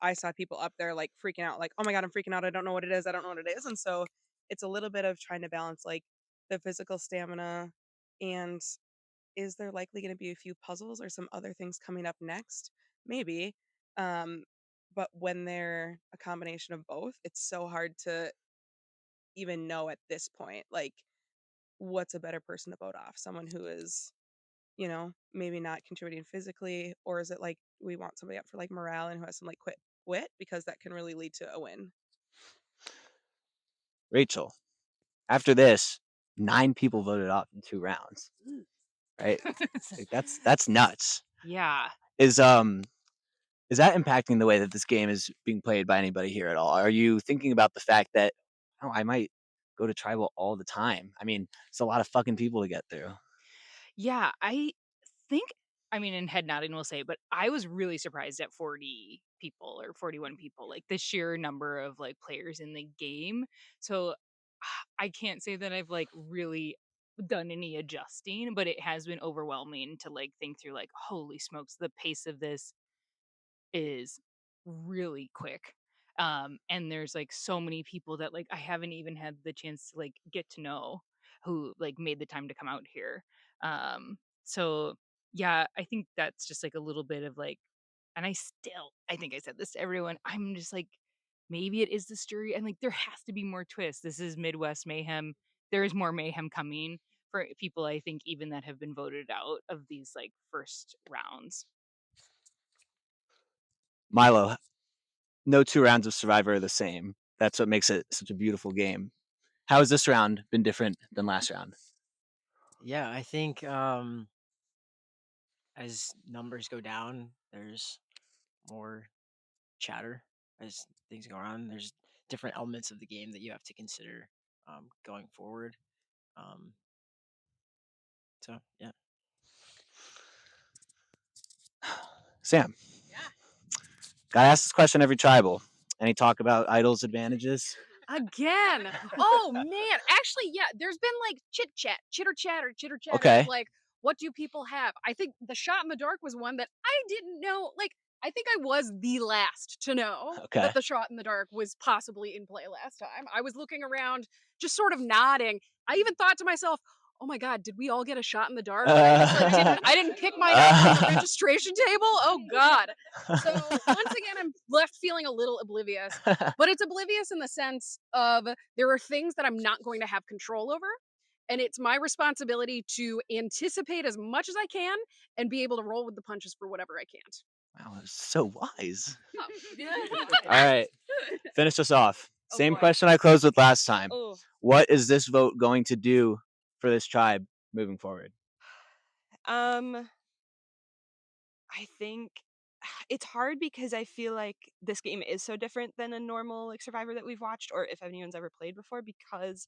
S18: I saw people up there like freaking out, like, oh my God, I'm freaking out. I don't know what it is. I don't know what it is. And so it's a little bit of trying to balance like the physical stamina and is there likely going to be a few puzzles or some other things coming up next? Maybe. Um, but when they're a combination of both, it's so hard to even know at this point, like, what's a better person to vote off? Someone who is, maybe not contributing physically, or is it like we want somebody up for like morale and who has some like quick wit because that can really lead to a win.
S7: Rachel, after this, 9 people voted off in 2 rounds. Right? Like, that's nuts.
S20: Yeah.
S7: Is that impacting the way that this game is being played by anybody here at all? Are you thinking about the fact that I might go to tribal all the time? I mean, it's a lot of fucking people to get through.
S20: Yeah, I think, and head nodding will say, but I was really surprised at 40 people or 41 people, like the sheer number of like players in the game. So I can't say that I've like really done any adjusting, but it has been overwhelming to like think through like, holy smokes, the pace of this is really quick. And there's like so many people that like I haven't even had the chance to like get to know who like made the time to come out here. So yeah, I think that's just like a little bit of like, and I think I said this to everyone. I'm just like, maybe it is the story, and like there has to be more twists. This is Midwest Mayhem. There is more mayhem coming for people, I think, even that have been voted out of these like first rounds.
S7: Milo, no 2 rounds of Survivor are the same. That's what makes it such a beautiful game. How has this round been different than last round?
S22: Yeah, I think as numbers go down, there's more chatter as things go on. There's different elements of the game that you have to consider going forward. So yeah.
S7: Sam. Yeah. Gotta ask this question every tribal. Any talk about idols' advantages?
S2: Again. Oh man. Actually, yeah, there's been like chitter chatter
S7: Okay.
S2: of like, what do people have? I think the shot in the dark was one that I didn't know. Like, I think I was the last to know that the shot in the dark was possibly in play last time. I was looking around, just sort of nodding. I even thought to myself, oh my God, did we all get a shot in the dark? I didn't pick mine up from the registration table. Oh God. So once again, I'm left feeling a little oblivious, but it's oblivious in the sense of there are things that I'm not going to have control over. And it's my responsibility to anticipate as much as I can and be able to roll with the punches for whatever I can't.
S7: Wow, that's so wise.
S2: Oh.
S7: All right, finish us off. Same question I closed with last time.
S3: Oh.
S7: What is this vote going to do for this tribe moving forward?
S3: I think it's hard because I feel like this game is so different than a normal like Survivor that we've watched, or if anyone's ever played before, because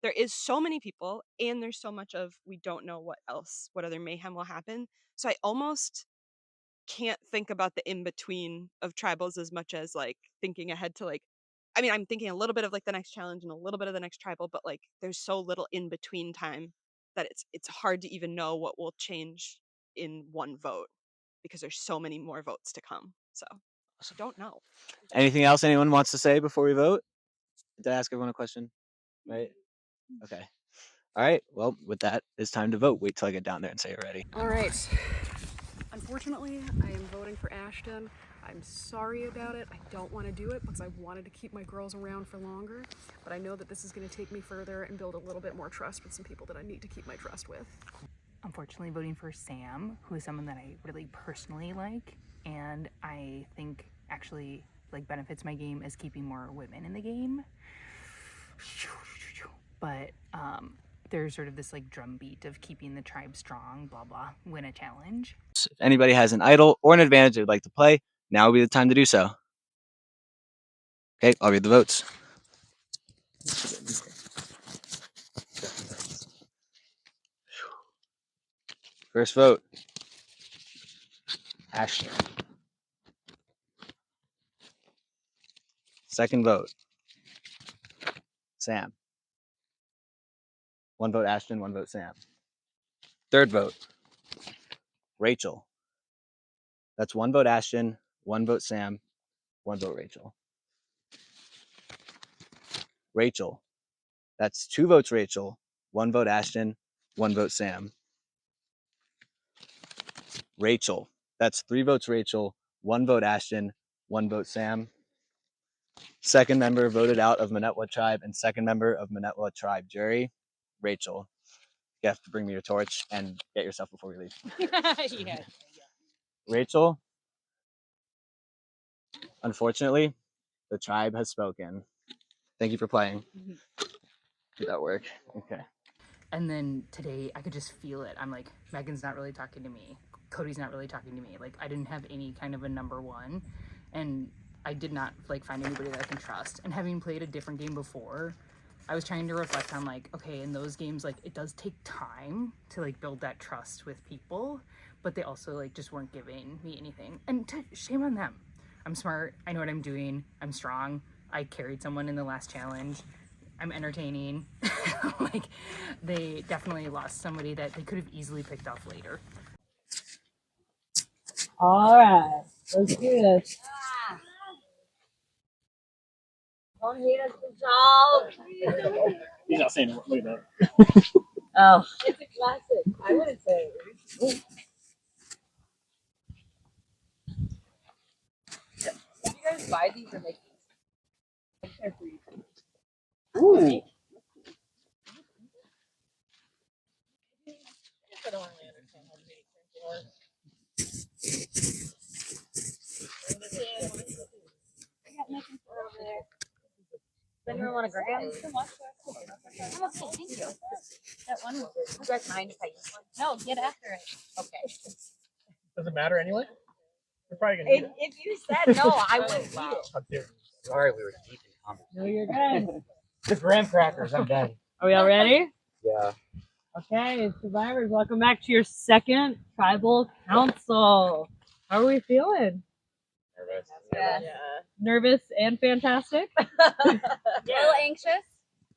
S3: there is so many people and there's so much of we don't know what other mayhem will happen. So I almost can't think about the in between of tribals as much as like thinking ahead to like, I'm thinking a little bit of like the next challenge and a little bit of the next tribal, but like there's so little in between time that it's hard to even know what will change in one vote because there's so many more votes to come. So I don't know.
S7: Anything else anyone wants to say before we vote? Did I ask everyone a question? Right? Okay. All right. Well, with that, it's time to vote. Wait till I get down there and say it ready.
S2: All right. Unfortunately, I am voting for Ashton. I'm sorry about it. I don't want to do it because I wanted to keep my girls around for longer, but I know that this is going to take me further and build a little bit more trust with some people that I need to keep my trust with.
S20: Unfortunately, voting for Sam, who is someone that I really personally like, and I think actually like benefits my game as keeping more women in the game. but there's sort of this like drumbeat of keeping the tribe strong, blah blah, win a challenge.
S7: If anybody has an idol or an advantage they'd like to play, now would be the time to do so. Okay, I'll read the votes. First vote, Ashton. Second vote, Sam. 1 vote Ashton, 1 vote Sam. Third vote, Rachel. That's 1 vote Ashton, 1 vote Sam, 1 vote Rachel. Rachel. That's 2 votes Rachel, 1 vote Ashton, 1 vote Sam. Rachel. That's 3 votes Rachel, 1 vote Ashton, 1 vote Sam. Second member voted out of Minetwa tribe and second member of Minetwa tribe jury, Rachel. You have to bring me your torch and get yourself before we leave.
S20: Yeah.
S7: Rachel, unfortunately, the tribe has spoken. Thank you for playing. Did that work? Okay.
S20: And then today I could just feel it. I'm like, Megan's not really talking to me. Cody's not really talking to me. Like, I didn't have any kind of a number one, and I did not like find anybody that I can trust. And having played a different game before, I was trying to reflect on like, okay, in those games, like it does take time to like build that trust with people, but they also like just weren't giving me anything. And shame on them. I'm smart. I know what I'm doing. I'm strong. I carried someone in the last challenge. I'm entertaining. Like, they definitely lost somebody that they could have easily picked off later.
S10: All right, let's do this. Don't hate us to
S11: He's not saying it. Look at that.
S10: Oh, it's a classic. I wouldn't say it. Do you guys buy these or make these? They're free.
S11: Ooh.
S10: I don't really understand how to make things. I got nothing for over there. Does anyone want to grab? I'm okay, thank you. That one, you guys mind if I use one? No, get after it. Okay.
S11: Does it matter anyway? You're probably gonna eat it.
S10: If you said no, I wouldn't eat it.
S9: Sorry, we were deep in conversation.
S10: No, you're good.
S9: The graham crackers, I'm done.
S10: Are we all ready?
S9: Yeah.
S10: Okay, survivors, welcome back to your second tribal council. How are we feeling?
S9: Nervous.
S10: Yeah. Nervous and fantastic? A little anxious.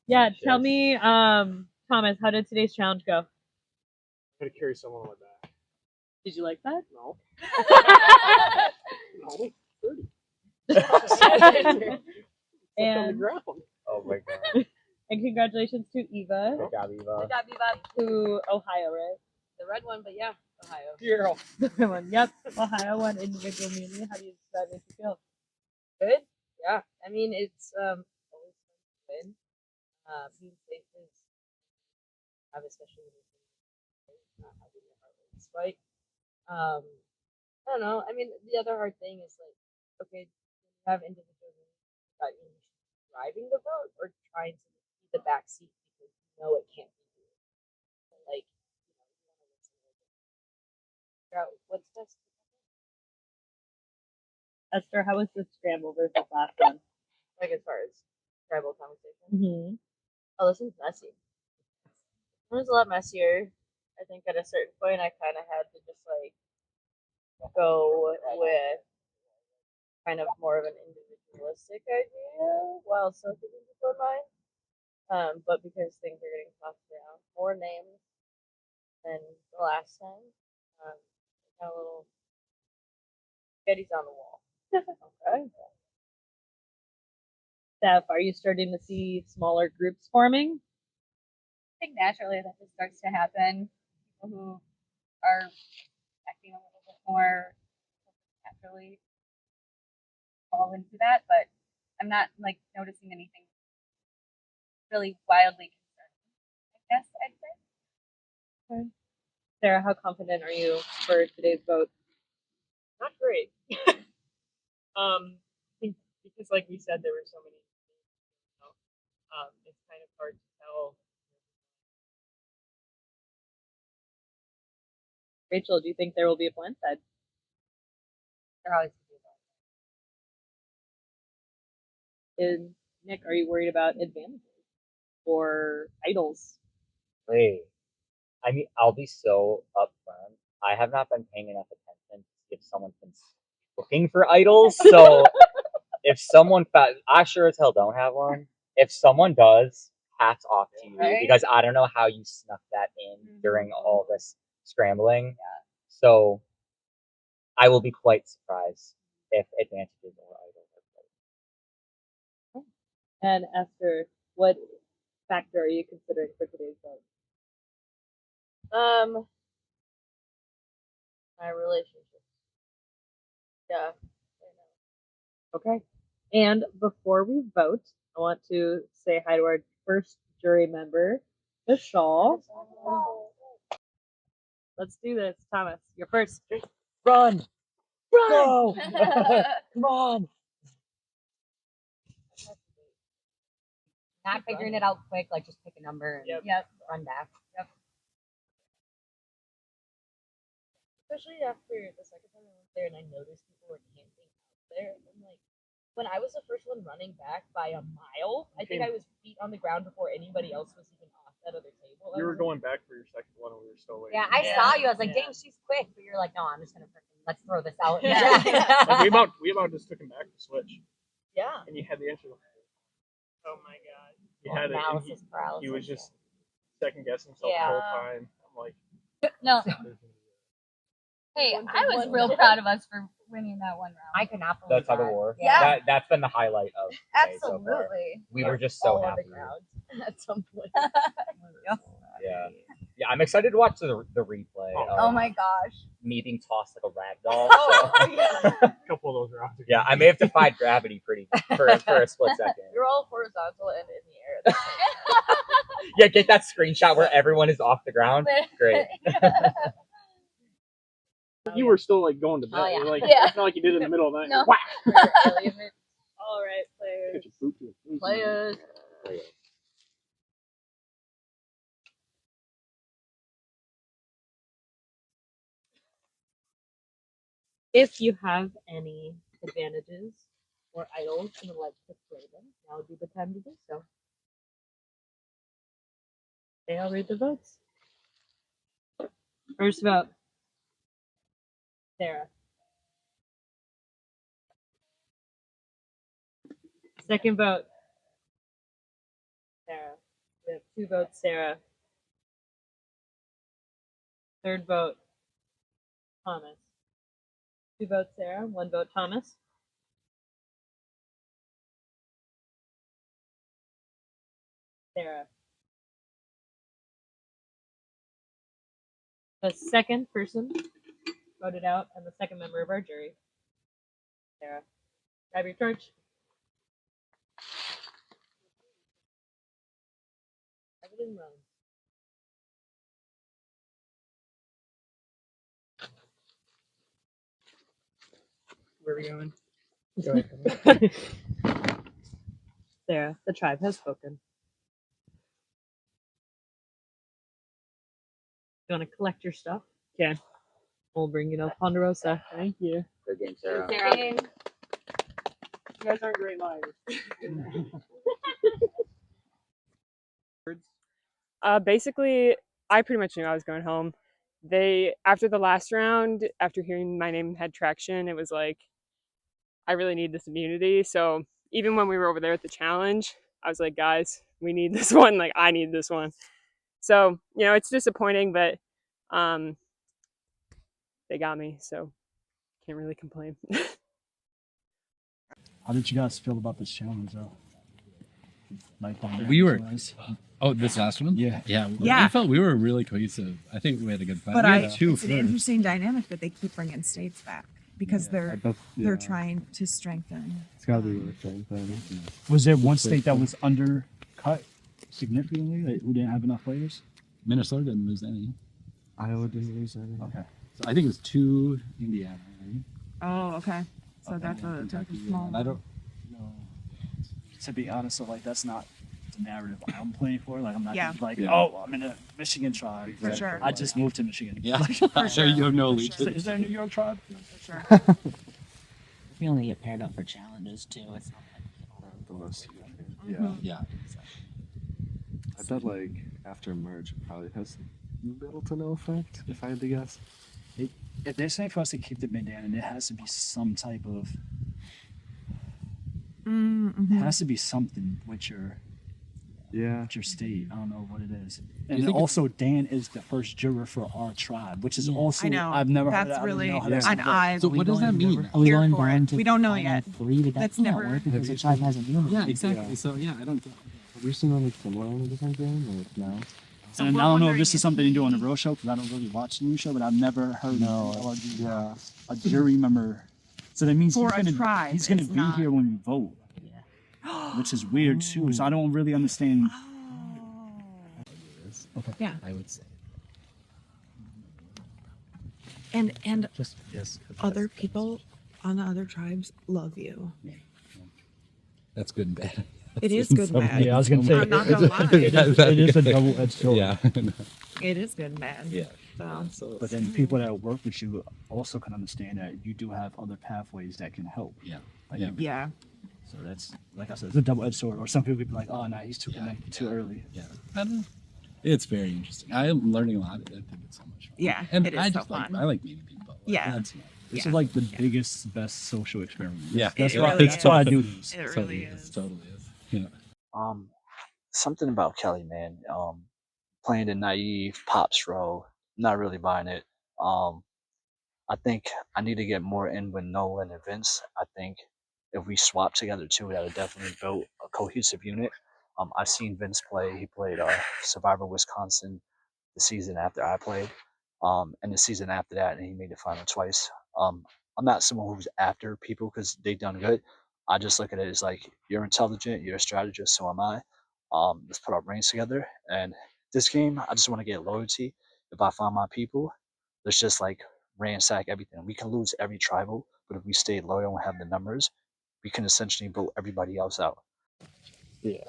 S10: Yeah, tell me, Thomas, how did today's challenge go?
S11: I'm gonna carry someone on my back.
S10: Did you like that?
S11: No.
S10: And,
S9: Oh my god.
S10: and congratulations to Eva.
S9: Good job, Eva.
S10: Good job, Eva. To Ohio, right? The red one, but yeah, Ohio.
S11: Girl.
S10: The red one, yep. Ohio won individual immunity. How do you that make you feel? Good. Yeah. I mean, it's always fun to win. Being safe is especially when you're not having your heart rate spike. I don't know. I mean, the other hard thing is like, okay, you have individual that you driving the boat or trying to be the back seat because you know it can't be you. Like, you want to listen to it. Figure out what's best. Esther, how was the scramble versus last one? Like as far as tribal conversation? Mm-hmm. Oh, this one's messy. It was a lot messier. I think at a certain point I kind of had to just like go with kind of more of an individualistic idea while still keeping people in mind. But because things are getting tossed around, more names than the last time. Got a little Getty's on the wall. Okay. Steph, are you starting to see smaller groups forming?
S13: I think naturally that just starts to happen. People who are acting a little bit more naturally fall into that, but I'm not like noticing anything really wildly concerning, I guess I'd say.
S10: Okay. Sarah, how confident are you for today's vote?
S2: Not great. I think because, like we said, there were so many. It's
S10: Rachel, do you think there will be a plan said?
S13: There always
S10: And Nick, are you worried about advantages or idols?
S14: Wait. I mean, I'll be so upfront. I have not been paying enough attention to see if someone's been looking for idols. So if someone I sure as hell don't have one. If someone does, hats off to you,
S10: Right?
S14: because I don't know how you snuck that in during all this scrambling. So I will be quite surprised if advantages or idols are played.
S10: And Esther, what factor are you considering for today's vote? My relationship. Yeah. Okay. And before we vote, I want to say hi to our first jury member, Vishal. Let's do this, Thomas. You're first.
S14: Run!
S10: Go!
S14: Come on!
S13: not figuring it out quick, like just pick a number and run back. Yep.
S10: Especially after the second time I went there and I noticed people were camping out there. I'm like, when I was the first one running back by a mile, I think I was feet on the ground before anybody else was even off that other table.
S6: You were going back for your second one, and we were still waiting.
S13: Yeah, I saw you. I was like, dang, she's quick. But you're like, no, I'm just gonna let's throw this out.
S6: Like, we about just took him back to switch.
S10: Yeah.
S6: And you had the answer.
S10: Oh my god.
S6: You had
S13: analysis
S6: it.
S13: paralysis.
S6: He was just second guessing himself the whole time. I'm like,
S13: no. Hey, I was real proud of us for winning that one round. I could not believe
S14: The tug of war.
S13: Yeah.
S14: That's been the highlight of today so far.
S13: Absolutely.
S14: We were just so happy.
S10: At some point.
S14: Yeah. Yeah, I'm excited to watch the replay.
S13: Oh my gosh.
S14: Me being tossed like a rag doll.
S6: a couple of those rounds.
S14: Yeah, I may have defied gravity for a split second.
S10: You're all horizontal and in the air.
S14: Yeah, get that screenshot where everyone is off the ground. Great.
S6: You were still like going to bed.
S13: Oh, yeah.
S6: Like,
S13: Yeah.
S6: It's not like you did it in the middle of the night.
S13: No.
S6: Whack!
S10: All right, players.
S6: Get your boot to the face.
S10: Players. If you have any advantages or idols and would like to play them, now would be the time to do so. Okay, I'll read the votes. First vote, Sarah. Second vote, Sarah. We have 2 votes, Sarah. Third vote, Thomas. 2 votes, Sarah. 1 vote, Thomas. Sarah. The second person voted out and the second member of our jury, Sarah. Grab your torch. Have it in run.
S6: Where are we going?
S10: Go ahead. Sarah, the tribe has spoken. You want to collect your stuff? Okay. We'll bring you to Ponderosa. Thank you.
S14: Good game, Sarah.
S10: Sarah.
S6: You guys aren't great liars.
S18: Basically, I pretty much knew I was going home. After the last round, after hearing my name had traction, it was like, I really need this immunity. So even when we were over there at the challenge, I was like, guys, we need this one. Like, I need this one. So, it's disappointing, but they got me. So can't really complain.
S11: How did you guys feel about this challenge, though?
S15: We were. Oh, this last one?
S11: Yeah.
S15: Yeah.
S23: Yeah.
S15: We felt we were really cohesive. I think we had a good fight.
S23: But
S15: We had two
S23: it's an
S15: first.
S23: interesting dynamic that they keep bringing states back because they're trying to strengthen.
S17: It's gotta be worth it.
S11: Was there one state that was undercut significantly, like, who didn't have enough players?
S15: Minnesota didn't lose any.
S17: Iowa didn't lose any.
S11: Okay.
S15: So I think it was 2 Indiana, right?
S23: Oh, okay. So that's a
S15: Kentucky,
S23: small.
S15: and I don't
S11: To be honest, so like that's not narrative I'm playing for. Like I'm not
S23: Yeah.
S11: just like,
S23: Yeah.
S11: oh, I'm in a Michigan tribe.
S23: For sure.
S11: I just moved to Michigan.
S15: Yeah.
S11: For
S15: Sure, you have no
S11: For
S15: allegiance.
S11: sure. Is there a New York tribe?
S23: For sure.
S8: We only get paired up for challenges too. It's not like
S23: Mhm.
S15: Yeah.
S1: I bet like after merge, it probably has little to no effect, if I had to guess.
S11: If they're saying for us to keep the bandana, and it has to be some type of,
S23: Mm-hmm.
S11: it has to be something with your state. I don't know what it is. And
S1: think
S11: also, Dan is the first juror for our tribe, which is also
S23: I know.
S11: I've never
S23: That's
S11: heard of that.
S23: really.
S11: I don't know how
S23: And
S11: that's
S23: I.
S15: So what does that mean?
S8: Are we
S23: Here
S8: going
S23: for
S8: down
S23: it.
S8: to
S23: We don't know
S8: final
S23: yet.
S8: 3? That
S23: That's
S8: can't
S23: never-
S8: work because
S1: Have
S8: the
S1: you
S8: tribe
S1: seen-
S8: has immunity.
S15: Yeah, exactly. So yeah, I don't.
S1: Have we seen anything similar in a different game or no?
S23: So
S11: and
S23: we're
S11: I don't know if
S23: wondering
S11: this is something you do on the real show because I don't really watch the new show, but I've never heard
S1: Yeah.
S11: a jury member. So that means
S23: For
S11: he's
S23: a
S11: gonna,
S23: tribe,
S11: he's gonna
S23: it's
S11: be
S23: not-
S11: here when we vote, which is weird too. So I don't really understand.
S23: Okay. Yeah.
S8: I would say.
S23: And
S8: Just yes.
S23: other people on the other tribes love you.
S15: That's good and bad.
S23: It is good and bad.
S11: Yeah, I was gonna say
S23: I'm not gonna lie.
S11: it is a double-edged sword.
S15: Yeah.
S23: It is good and bad.
S15: Yeah.
S23: So.
S11: But then people that work with you also can understand that you do have other pathways that can help.
S15: Yeah.
S11: Like,
S15: Yeah.
S23: Yeah.
S11: So that's like I said, it's a double-edged sword. Or some people could be like, "Oh, no, he's too connected too early."
S15: Yeah. I don't know. It's very interesting. I am learning a lot. I think it's so much fun.
S23: Yeah,
S15: And
S23: it is
S15: I
S23: so
S15: just like
S23: fun.
S15: I like meeting people. Like,
S23: Yeah.
S15: That's nice.
S11: This
S23: Yeah.
S11: is like the biggest, best social experiment.
S15: Yeah.
S11: That's
S23: It
S11: why.
S23: really
S11: That's why I
S23: is.
S11: do this.
S23: It
S15: Totally
S23: really
S15: is.
S23: is.
S15: Totally is. Yeah.
S14: Something about Kelly, man. Playing the naive pops role, not really buying it. I think I need to get more in with Nolan and Vince. I think if we swap together too, that would definitely build a cohesive unit. I've seen Vince play. He played Survivor Wisconsin the season after I played, and the season after that, and he made the final twice. I'm not someone who's after people because they done good. I just look at it as like you're intelligent, you're a strategist, so am I. Let's put our brains together. And this game, I just want to get loyalty. If I find my people, let's just like ransack everything. We can lose every tribal, but if we stay loyal and have the numbers, we can essentially vote everybody else out.
S1: Yeah.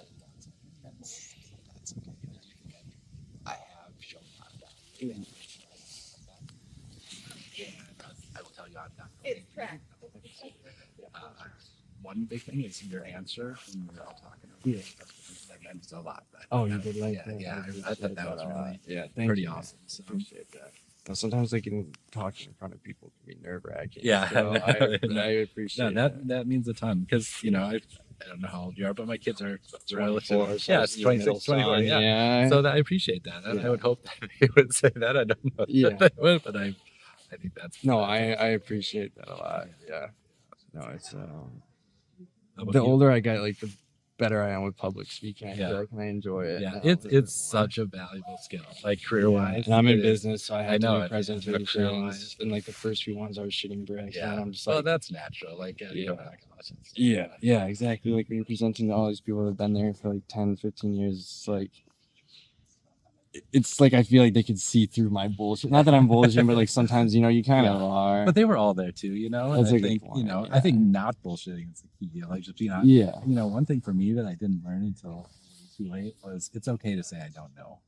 S15: I have shown a lot of value. I will tell you I'm not.
S23: It's track.
S15: One big thing is your answer when we were all talking.
S1: Yeah.
S15: That meant a lot.
S1: Oh, you did like
S15: Yeah,
S1: that?
S15: yeah. I
S1: appreciate
S15: thought that was
S1: a lot.
S15: really
S1: thank
S15: pretty
S1: you, man.
S15: awesome. So.
S1: Appreciate that. Now, sometimes like talking in front of people can be nerve wracking.
S15: Yeah,
S1: so I appreciate
S15: that means a ton because I don't know how old you are, but my kids are
S1: 24,
S15: relative.
S1: so
S15: Yeah,
S1: it's
S15: it's
S1: your middle
S15: 26, 24.
S1: son,
S15: Yeah.
S1: yeah.
S15: So I appreciate that, and
S1: Yeah.
S15: I would hope that they would say that. I don't know
S1: Yeah.
S15: if they would, but I think that's
S1: No, I appreciate that a lot. Yeah. No, it's
S15: How about
S1: the
S15: you?
S1: older I get, like the better I am with public speaking. I
S15: Yeah.
S1: feel like and I enjoy it.
S15: Yeah,
S1: now.
S15: it's such a valuable skill, like career wise.
S1: And I'm in business, so I have to
S15: know
S1: do
S15: it.
S1: presentations. And like the first few ones, I was shooting bricks.
S15: Yeah,
S1: And I'm just
S15: well,
S1: like,
S15: that's natural. Like, you don't have conscience.
S1: yeah, exactly. Like when you're presenting to all these people that have been there for like 10, 15 years, it's like I feel like they could see through my bullshit. Not that I'm bullshitting, but like sometimes you kind of are.
S15: But they were all there too, and
S1: That's
S15: I
S1: a good
S15: think
S1: point,
S15: I think not bullshitting is the key deal. Like just being honest.
S1: Yeah.
S15: One thing for me that I didn't learn until too late was it's okay to say I don't know.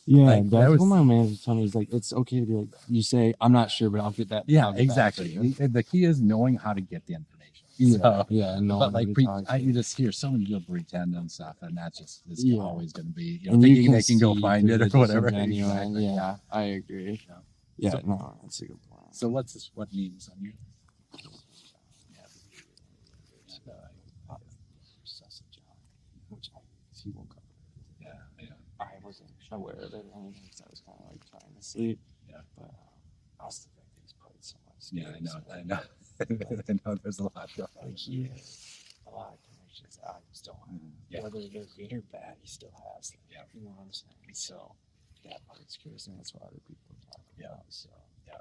S1: Yeah,
S15: Like,
S1: that's
S15: that was-
S1: what my manager told me. He's like, it's okay to be like, you say, I'm not sure, but I'll get that.
S15: Yeah,
S1: I'll get back to
S15: exactly.
S1: you."
S15: The key is knowing how to get the information.
S1: Yeah,
S15: So,
S1: yeah, and knowing
S15: but
S1: who
S15: like
S1: to talk to.
S15: you just hear so many people pretend and stuff, and that's just it's
S1: Yeah.
S15: always going to be
S1: And you
S15: thinking they can go
S1: see
S15: find
S1: through
S15: it
S1: the
S15: or whatever.
S1: disingenuine.
S15: Exactly.
S1: Yeah, I agree. Yeah,
S15: So-
S1: no, that's a good point.
S15: So what memes on you?
S1: Which he woke up.
S15: Yeah.
S1: I wasn't aware of it or anything because I was kind of like trying to sleep.
S15: Yeah.
S1: But also the fact that he's played so much.
S15: Yeah, I know. I know there's a lot going on.
S1: Like he has a lot of connections that I still have.
S15: Yeah.
S1: Whether they're good or bad, he still has them.
S15: Yeah.
S1: You know what I'm saying? So that part's curious, and that's what other people talk about. So
S15: Yeah.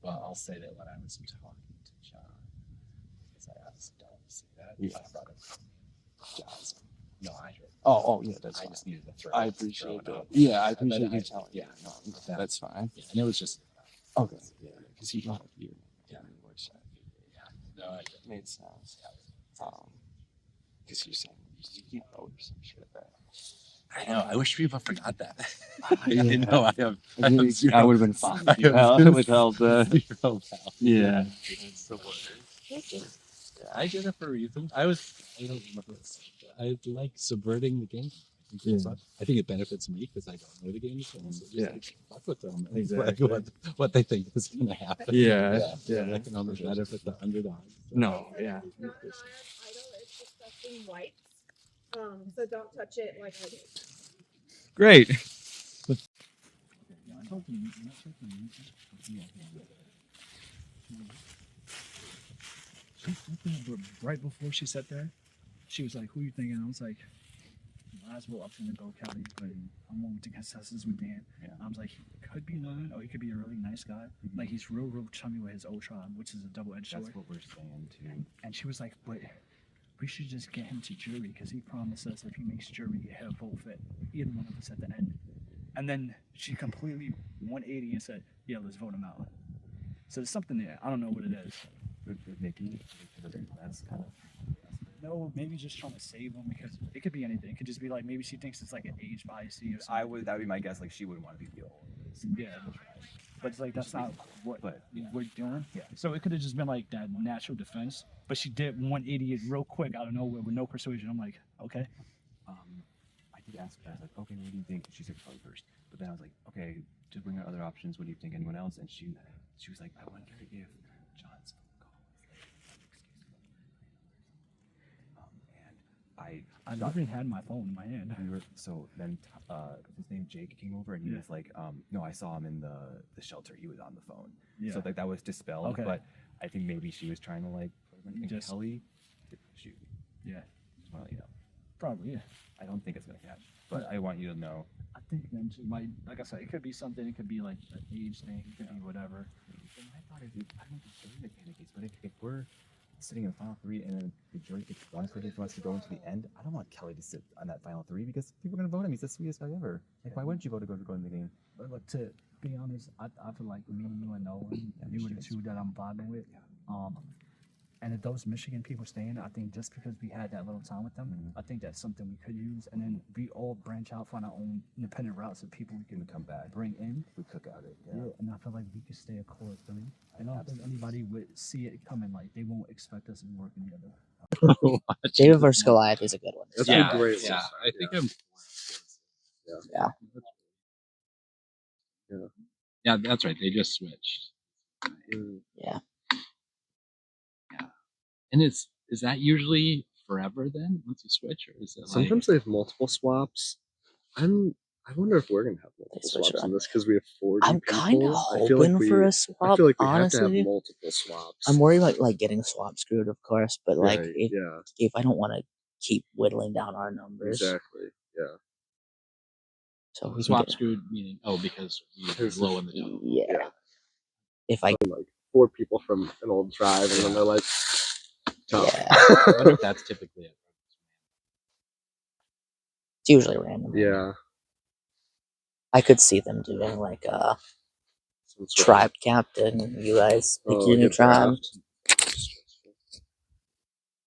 S15: Well, I'll say that when I was talking to John, because I obviously don't say that.
S1: Yeah.
S15: I brought up Johnson. No, I heard.
S1: Oh yeah, that's
S15: I
S1: fine.
S15: just needed to throw.
S1: I
S15: it
S1: appreciate
S15: out.
S1: that. Yeah, I
S15: But
S1: appreciate you telling
S15: Yeah,
S1: me. No, that's fine.
S15: Yeah, and it was just.
S1: Okay. Yeah, because he brought up you.
S15: Yeah.
S1: Which
S15: No, I
S1: made sense. Because you're saying
S15: Sticky or some shit like that. I know. I wish people forgot that. I didn't know. I have zero.
S1: I would have been fine.
S15: I have
S1: Without
S15: zero pal.
S1: yeah.
S15: It's the worst. I did it for a reason. I don't remember. I like subverting the game. I think it benefits me because I don't know the game, so just fuck with them.
S1: Exactly.
S15: Like what they think is going to happen.
S1: Yeah.
S15: I can almost benefit the underdog.
S1: No, yeah.
S5: Wipes. So don't touch it like I do.
S1: Great.
S11: Right before she sat there, she was like, "Who are you thinking?" I was like, "Might as well up in the go, Kelly." But I'm willing to consensus with Dan.
S15: Yeah.
S11: I was like, he could be none, or he could be a really nice guy. Like he's real chummy with his Ultron, which is a double-edged sword.
S15: That's what we're saying too.
S11: And she was like, "But we should just get him to jury because he promised us if he makes jury, he'll full fit either one of us at the end." And then she completely 180 and said, "Yeah, let's vote him out." So there's something there. I don't know what it is.
S15: Nikki, that's kind of.
S11: No, maybe just trying to save him because it could be anything. It could just be like maybe she thinks it's like an age bias or something.
S15: That would be my guess. Like she wouldn't want to be the old.
S11: Yeah, but it's like that's not what we're doing. Yeah. So it could have just been like that natural defense, but she did 180 it real quick out of nowhere with no persuasion. I'm like, okay.
S15: I did ask her. I was like, okay, what do you think? She said Chloe first, but then I was like, okay, to bring out other options. What do you think? Anyone else? And she was like, I wonder if John's phone call and
S11: I literally had my phone in my hand.
S15: So then his name Jake came over and he was like, no, I saw him in the shelter. He was on the phone.
S11: Yeah.
S15: So like that was dispelled.
S11: Okay.
S15: But I think maybe she was trying to like
S11: Just-
S15: Kelly. Shoot.
S11: Yeah.
S15: Well, you know.
S11: Probably, yeah.
S15: I don't think it's gonna catch, but I want you to know.
S11: I think then she might, like I said, it could be something. It could be like an age thing. It could be whatever.
S15: My thought is, I don't think it's the case, but if we're sitting in the final three and then the jury gets one for wants to go into the end, I don't want Kelly to sit on that final three because people are gonna vote him. He's the sweetest guy ever. Like, why wouldn't you vote to go in the game?
S11: But look, to be honest, I feel like me, you, and Nolan, you were the two that I'm vibing with. And if those Michigan people stay in, I think just because we had that little time with them, I think that's something we could use. And then we all branch out, find our own independent routes of people we can come back, bring in.
S15: We cook out it.
S11: Yeah. And I feel like we could stay a core of three. I don't think anybody would see it coming. Like they won't expect us to be working together.
S8: David versus Goliath is a good one.
S1: That's a great one.
S15: Yeah, I think I'm.
S8: Yeah.
S15: Yeah, that's right. They just switched.
S8: Yeah.
S15: And is that usually forever then once you switch, or is it
S1: Sometimes they have multiple swaps. I wonder if we're gonna have multiple
S8: switch
S1: swaps in
S8: around.
S1: this because we have 40
S8: I'm kind of
S1: people. I feel
S8: hoping
S1: like
S8: for
S1: we-
S8: a swap.
S1: I feel like we
S8: honestly,
S1: have to have multiple swaps.
S8: I'm worried about like getting swap screwed, of course, but like
S1: Right,
S8: if I don't want to keep whittling down our numbers,
S1: Exactly. Yeah.
S8: so we can
S15: swap
S8: get,
S15: screwed meaning because we low in the total.
S8: yeah. If I
S1: like 4 people from an old tribe, and then they're like, tough.
S15: I wonder if that's typically it.
S8: It's usually random.
S1: Yeah.
S8: I could see them doing like a tribe captain, and you guys pick your
S1: like
S8: new
S1: a
S8: tribe.
S1: draft.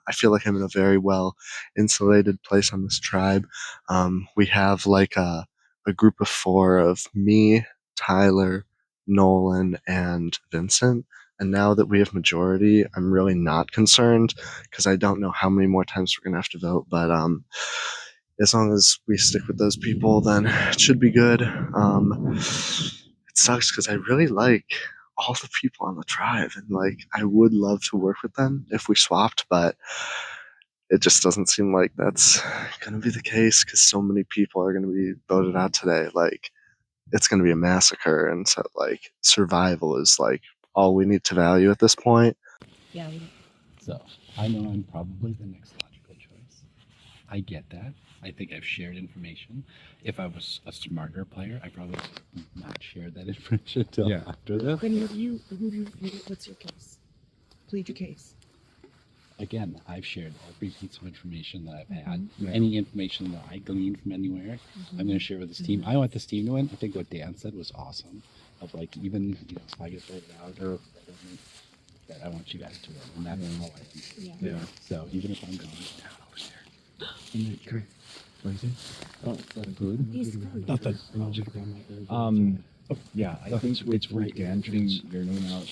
S1: I feel like I'm in a very well insulated place on this tribe. We have like a group of 4 of me, Tyler, Nolan, and Vincent. And now that we have majority, I'm really not concerned because I don't know how many more times we're gonna have to vote. But as long as we stick with those people, then it should be good. It sucks because I really like all the people on the tribe, and like I would love to work with them if we swapped, but it just doesn't seem like that's gonna be the case because so many people are gonna be voted out today. Like it's gonna be a massacre, and so like survival is like all we need to value at this point.
S5: Yeah.
S15: So I know I'm probably the next logical choice. I get that. I think I've shared information. If I was a smarter player, I probably would not share that information until after this.
S23: Then what's your case? Plead your case.
S15: Again, I've shared every piece of information that I've had. Any information that I gleaned from anywhere, I'm going to share with this team. I want this team to win. I think what Dan said was awesome. Of like, even if I get voted out or that I want you guys to win, and that's how I am.
S23: Yeah.
S15: So even if I'm going down over there,
S6: What is it? Oh, food?
S23: He's food.
S6: Nothing. Yeah, I think it's right again. Getting your name out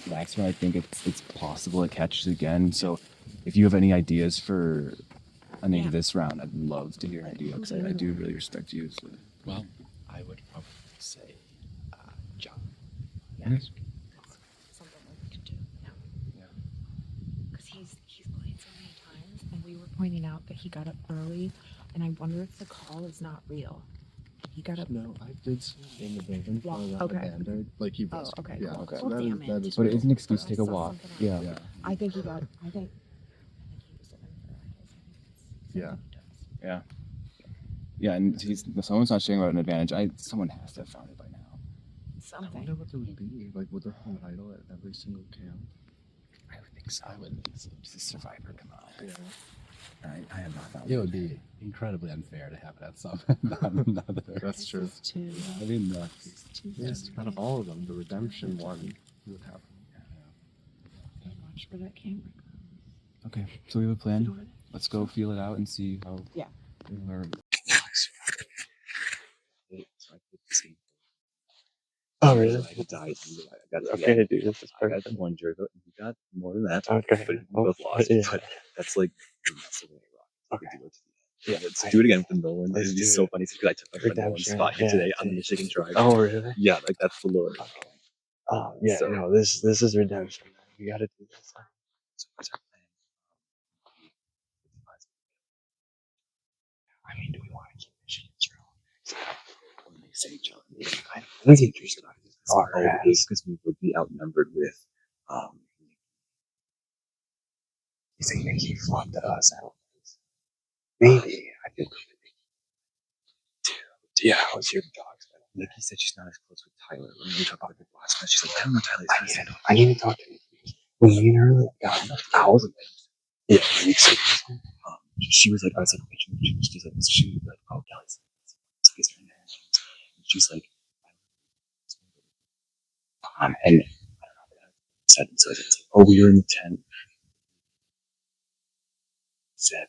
S6: last one. I think it's possible it catches again. So, if you have any ideas for a name this round, I'd love to hear ideas. Because I do really respect you. So.
S15: Well, I would probably say John.
S23: Yes. Something like we could do. Yeah. Because he's played so many times, and we were pointing out that he got up early, and I wonder if the call is not real. He got up.
S1: No, I did see him in the building.
S23: Okay.
S1: Like he was.
S23: Oh, okay.
S1: Yeah.
S23: Cool.
S1: Okay.
S23: Well, damn it.
S1: That is
S6: But it is an
S1: cool.
S6: excuse to take a walk. Yeah.
S23: I think he got. I think he was looking for idols.
S6: Yeah. Yeah, and someone's not sharing about an advantage. Someone has to have found it by now.
S23: Something.
S1: I wonder what there would be. Like, would there be an idol at every single camp?
S6: I would think so. I wouldn't think so. Just a survivor, come on.
S1: Yeah.
S6: I have not found
S15: It would be incredibly unfair to have it at some another.
S1: That's true.
S15: I mean,
S1: Yes, out of all of them, the redemption one would have.
S23: Watch for that camera.
S6: Okay, so we have a plan. Let's go feel it out and see how.
S23: Yeah.
S1: Oh, really?
S14: I died.
S1: Okay, dude, this is perfect.
S14: I got one jury vote, and you got more than that.
S1: Okay.
S14: But we both lost.
S1: Yeah.
S14: But that's like massive rock.
S1: Okay.
S14: Yeah, let's do it again with Nolan.
S1: Let's
S14: It'd be
S1: do
S14: so
S1: it.
S14: funny because I took like Nolan's spot here today on the Michigan Drive.
S1: Oh, really?
S14: Yeah, like that's the lure.
S1: Oh, yeah.
S14: So-
S1: No, this is redemption. We got to do this.
S14: So what's our plan?
S1: I mean, do we want to keep Michigan strong?
S14: When they say John,
S1: I think interested
S14: because we would be outnumbered with.
S1: You think Nikki flopped to us? I don't think so. Maybe. I think. Yeah, what's your dog's better?
S14: Nikki said she's not as close with Tyler. When we talk about the last match, she's like, I don't know Tyler's.
S1: I need to talk to Nikki. When me and her got owls. Yeah,
S14: she was like, I was like, she's like, oh, Kelly's. She's like, and I don't know, said so. It's like, oh, we were in the tent. Said,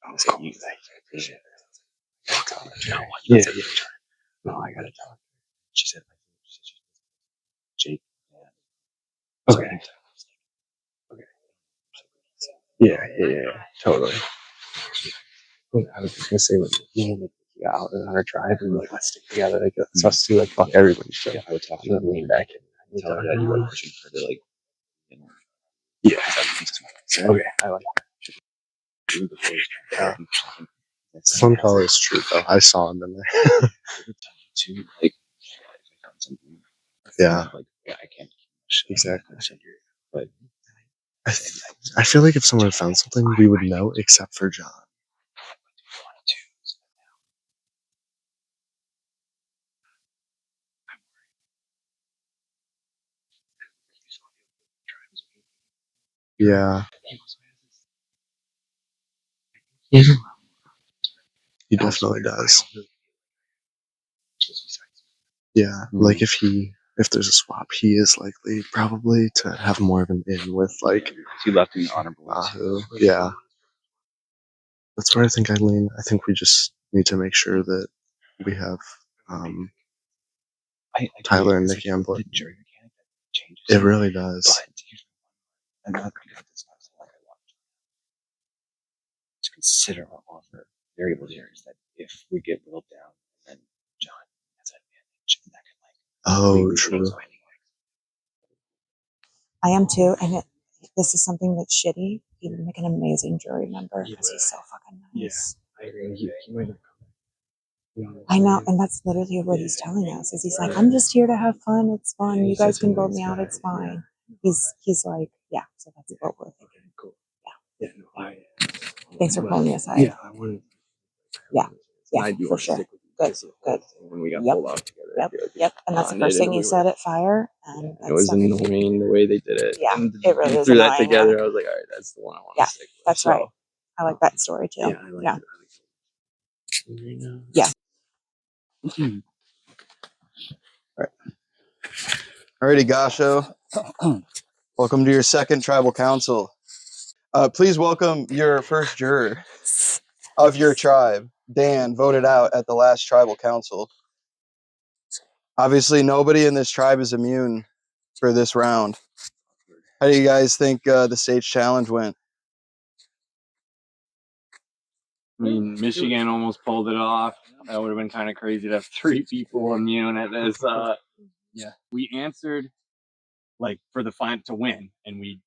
S14: I was like, you appreciate it.
S1: Yeah. No, I gotta talk.
S14: She said, Jake.
S1: Okay. Yeah, totally. I was just gonna say, when me and Nikki got out on our drive, we were like, let's stick together. Like, let's us two, like, fuck everybody. So
S14: I would talk
S1: and then lean back and
S14: tell her that you were pushing her to like,
S1: yeah. Okay, I like that. Some call is true though. I saw him in there. Yeah.
S14: I can't.
S1: Exactly.
S14: But
S1: I feel like if someone found something, we would know, except for John. Yeah. He definitely does. Yeah, like if there's a swap, he is likely probably to have more of an in with like
S14: he left me honorable.
S1: Yeah. That's where I think I lean. I think we just need to make sure that we have Tyler and Nikki on board. It really does.
S14: I'm not like I want to consider our offer. Variable here is that if we get whittled down, then John has an advantage, and that can
S1: Oh, true.
S23: I am too, and this is something that's shitty. He would make an amazing jury member because he's so fucking nice.
S1: I agree. He might not come.
S23: I know, and that's literally what he's telling us. Is he's like, I'm just here to have fun. It's fun. You guys can vote me out. It's fine. He's like, yeah. So that's what we're thinking.
S1: Cool.
S23: Yeah.
S1: Yeah. No,
S23: Thanks for pulling me aside.
S1: Yeah, I would.
S23: Yeah. Yeah, for sure. Good.
S1: When we got
S23: Yep.
S1: pulled off together.
S23: Yep. And that's the first thing you said at Fire. And
S1: It was annoying the way they did it.
S23: Yeah,
S1: And
S23: it really is
S1: threw that
S23: annoying,
S1: together.
S23: yeah.
S1: I was like, all right, that's the one I want
S23: Yeah,
S1: to stick with.
S23: that's
S1: So,
S23: right. I like that story too.
S1: Yeah, I like it.
S23: Yeah.
S4: Alrighty, Gasho. Welcome to your second tribal council. Please welcome your first juror. of your tribe, Dan, voted out at the last tribal council. Obviously, nobody in this tribe is immune for this round. How do you guys think the stage challenge went?
S9: I mean, Michigan almost pulled it off. That would have been kind of crazy to have 3 people immune at this. Yeah, we answered like for the final to win, and we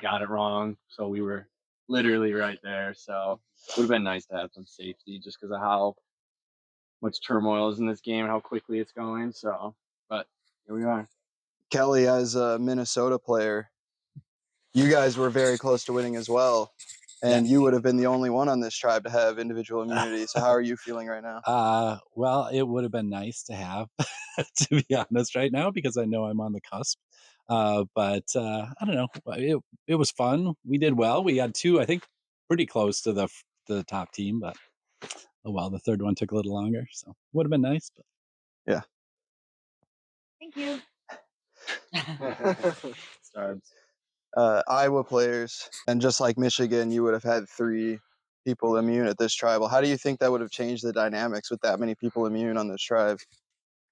S9: got it wrong. So we were literally right there. So it would have been nice to have some safety just because of how much turmoil is in this game and how quickly it's going. So, but here we are.
S4: Kelly, as a Minnesota player, you guys were very close to winning as well. And you would have been the only one on this tribe to have individual immunity. So how are you feeling right now?
S15: Well, it would have been nice to have, to be honest, right now, because I know I'm on the cusp. But I don't know. It was fun. We did well. We had 2, I think, pretty close to the top team, but oh well, the third one took a little longer. So would have been nice. But
S4: yeah.
S13: Thank you.
S9: Starbs.
S4: Iowa players, and just like Michigan, you would have had 3 people immune at this tribal. How do you think that would have changed the dynamics with that many people immune on this tribe?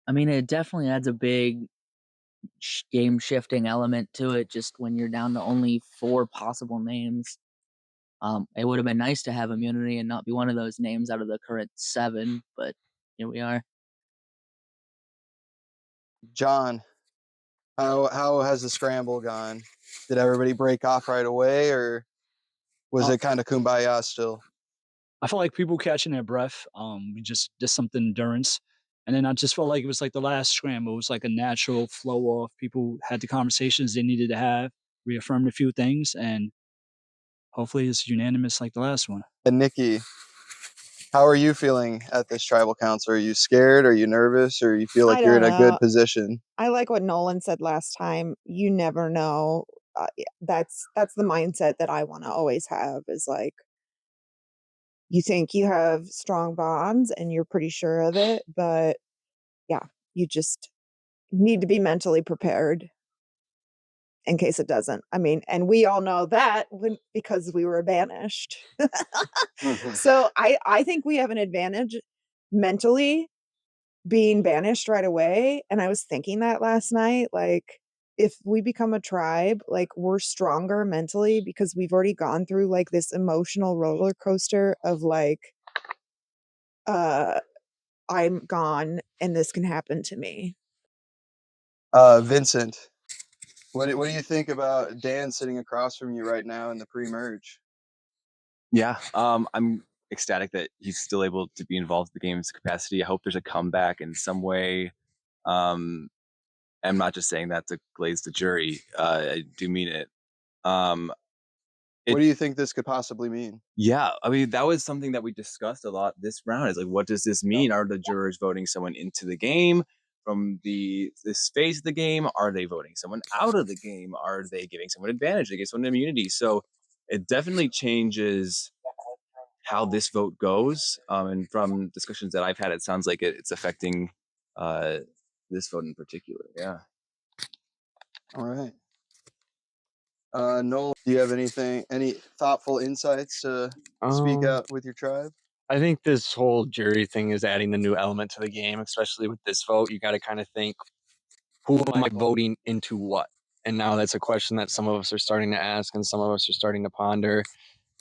S8: I mean, it definitely adds a big game shifting element to it. Just when you're down to only 4 possible names, it would have been nice to have immunity and not be one of those names out of the current 7. But here we are.
S4: John, how has the scramble gone? Did everybody break off right away, or was it kind of kumbaya still?
S11: I felt like people catching their breath. We just did something endurance. And then I just felt like it was like the last scramble. It was like a natural flow off. People had the conversations they needed to have, reaffirmed a few things, and hopefully it's unanimous like the last one.
S4: And Nikki, how are you feeling at this tribal council? Are you scared? Are you nervous? Or you feel like you're in a good position?
S5: I like what Nolan said last time. You never know. That's the mindset that I want to always have, is like, you think you have strong bonds and you're pretty sure of it, but yeah, you just need to be mentally prepared in case it doesn't. I mean, and we all know that because we were banished. So I think we have an advantage mentally being banished right away. And I was thinking that last night, like, if we become a tribe, like, we're stronger mentally because we've already gone through like this emotional roller coaster of like, I'm gone and this can happen to me.
S4: Vincent, what do you think about Dan sitting across from you right now in the pre-merge?
S6: Yeah, I'm ecstatic that he's still able to be involved in the game's capacity. I hope there's a comeback in some way. I'm not just saying that to glaze the jury. I do mean it.
S4: What do you think this could possibly mean?
S6: Yeah, I mean, that was something that we discussed a lot this round. Is like, what does this mean? Are the jurors voting someone into the game from this phase of the game? Are they voting someone out of the game? Are they giving someone advantage? They give someone immunity. So it definitely changes how this vote goes. And from discussions that I've had, it sounds like it's affecting this vote in particular. Yeah.
S4: All right. Noel, do you have any thoughtful insights to speak out with your tribe?
S12: I think this whole jury thing is adding the new element to the game, especially with this vote. You got to kind of think, who am I voting into what? And now that's a question that some of us are starting to ask and some of us are starting to ponder.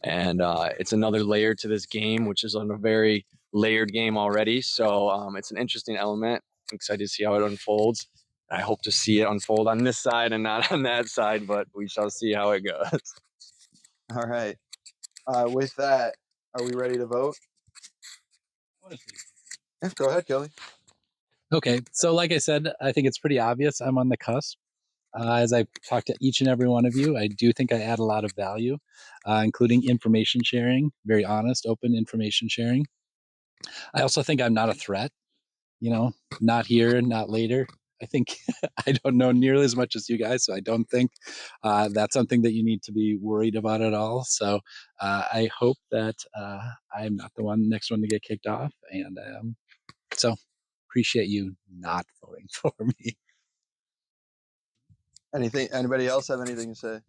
S12: And it's another layer to this game, which is on a very layered game already. So it's an interesting element. I'm excited to see how it unfolds. I hope to see it unfold on this side and not on that side, but we shall see how it goes.
S4: All right. With that, are we ready to vote? Yeah, go ahead, Kelly.
S15: okay, so like I said, I think it's pretty obvious I'm on the cusp. As I've talked to each and every one of you, I do think I add a lot of value, including information sharing, very honest, open information sharing. I also think I'm not a threat, not here, not later. I think I don't know nearly as much as you guys, so I don't think that's something that you need to be worried about at all. So I hope that I'm not the next one to get kicked off. And so appreciate you not voting for me.
S4: Anybody else have anything to say?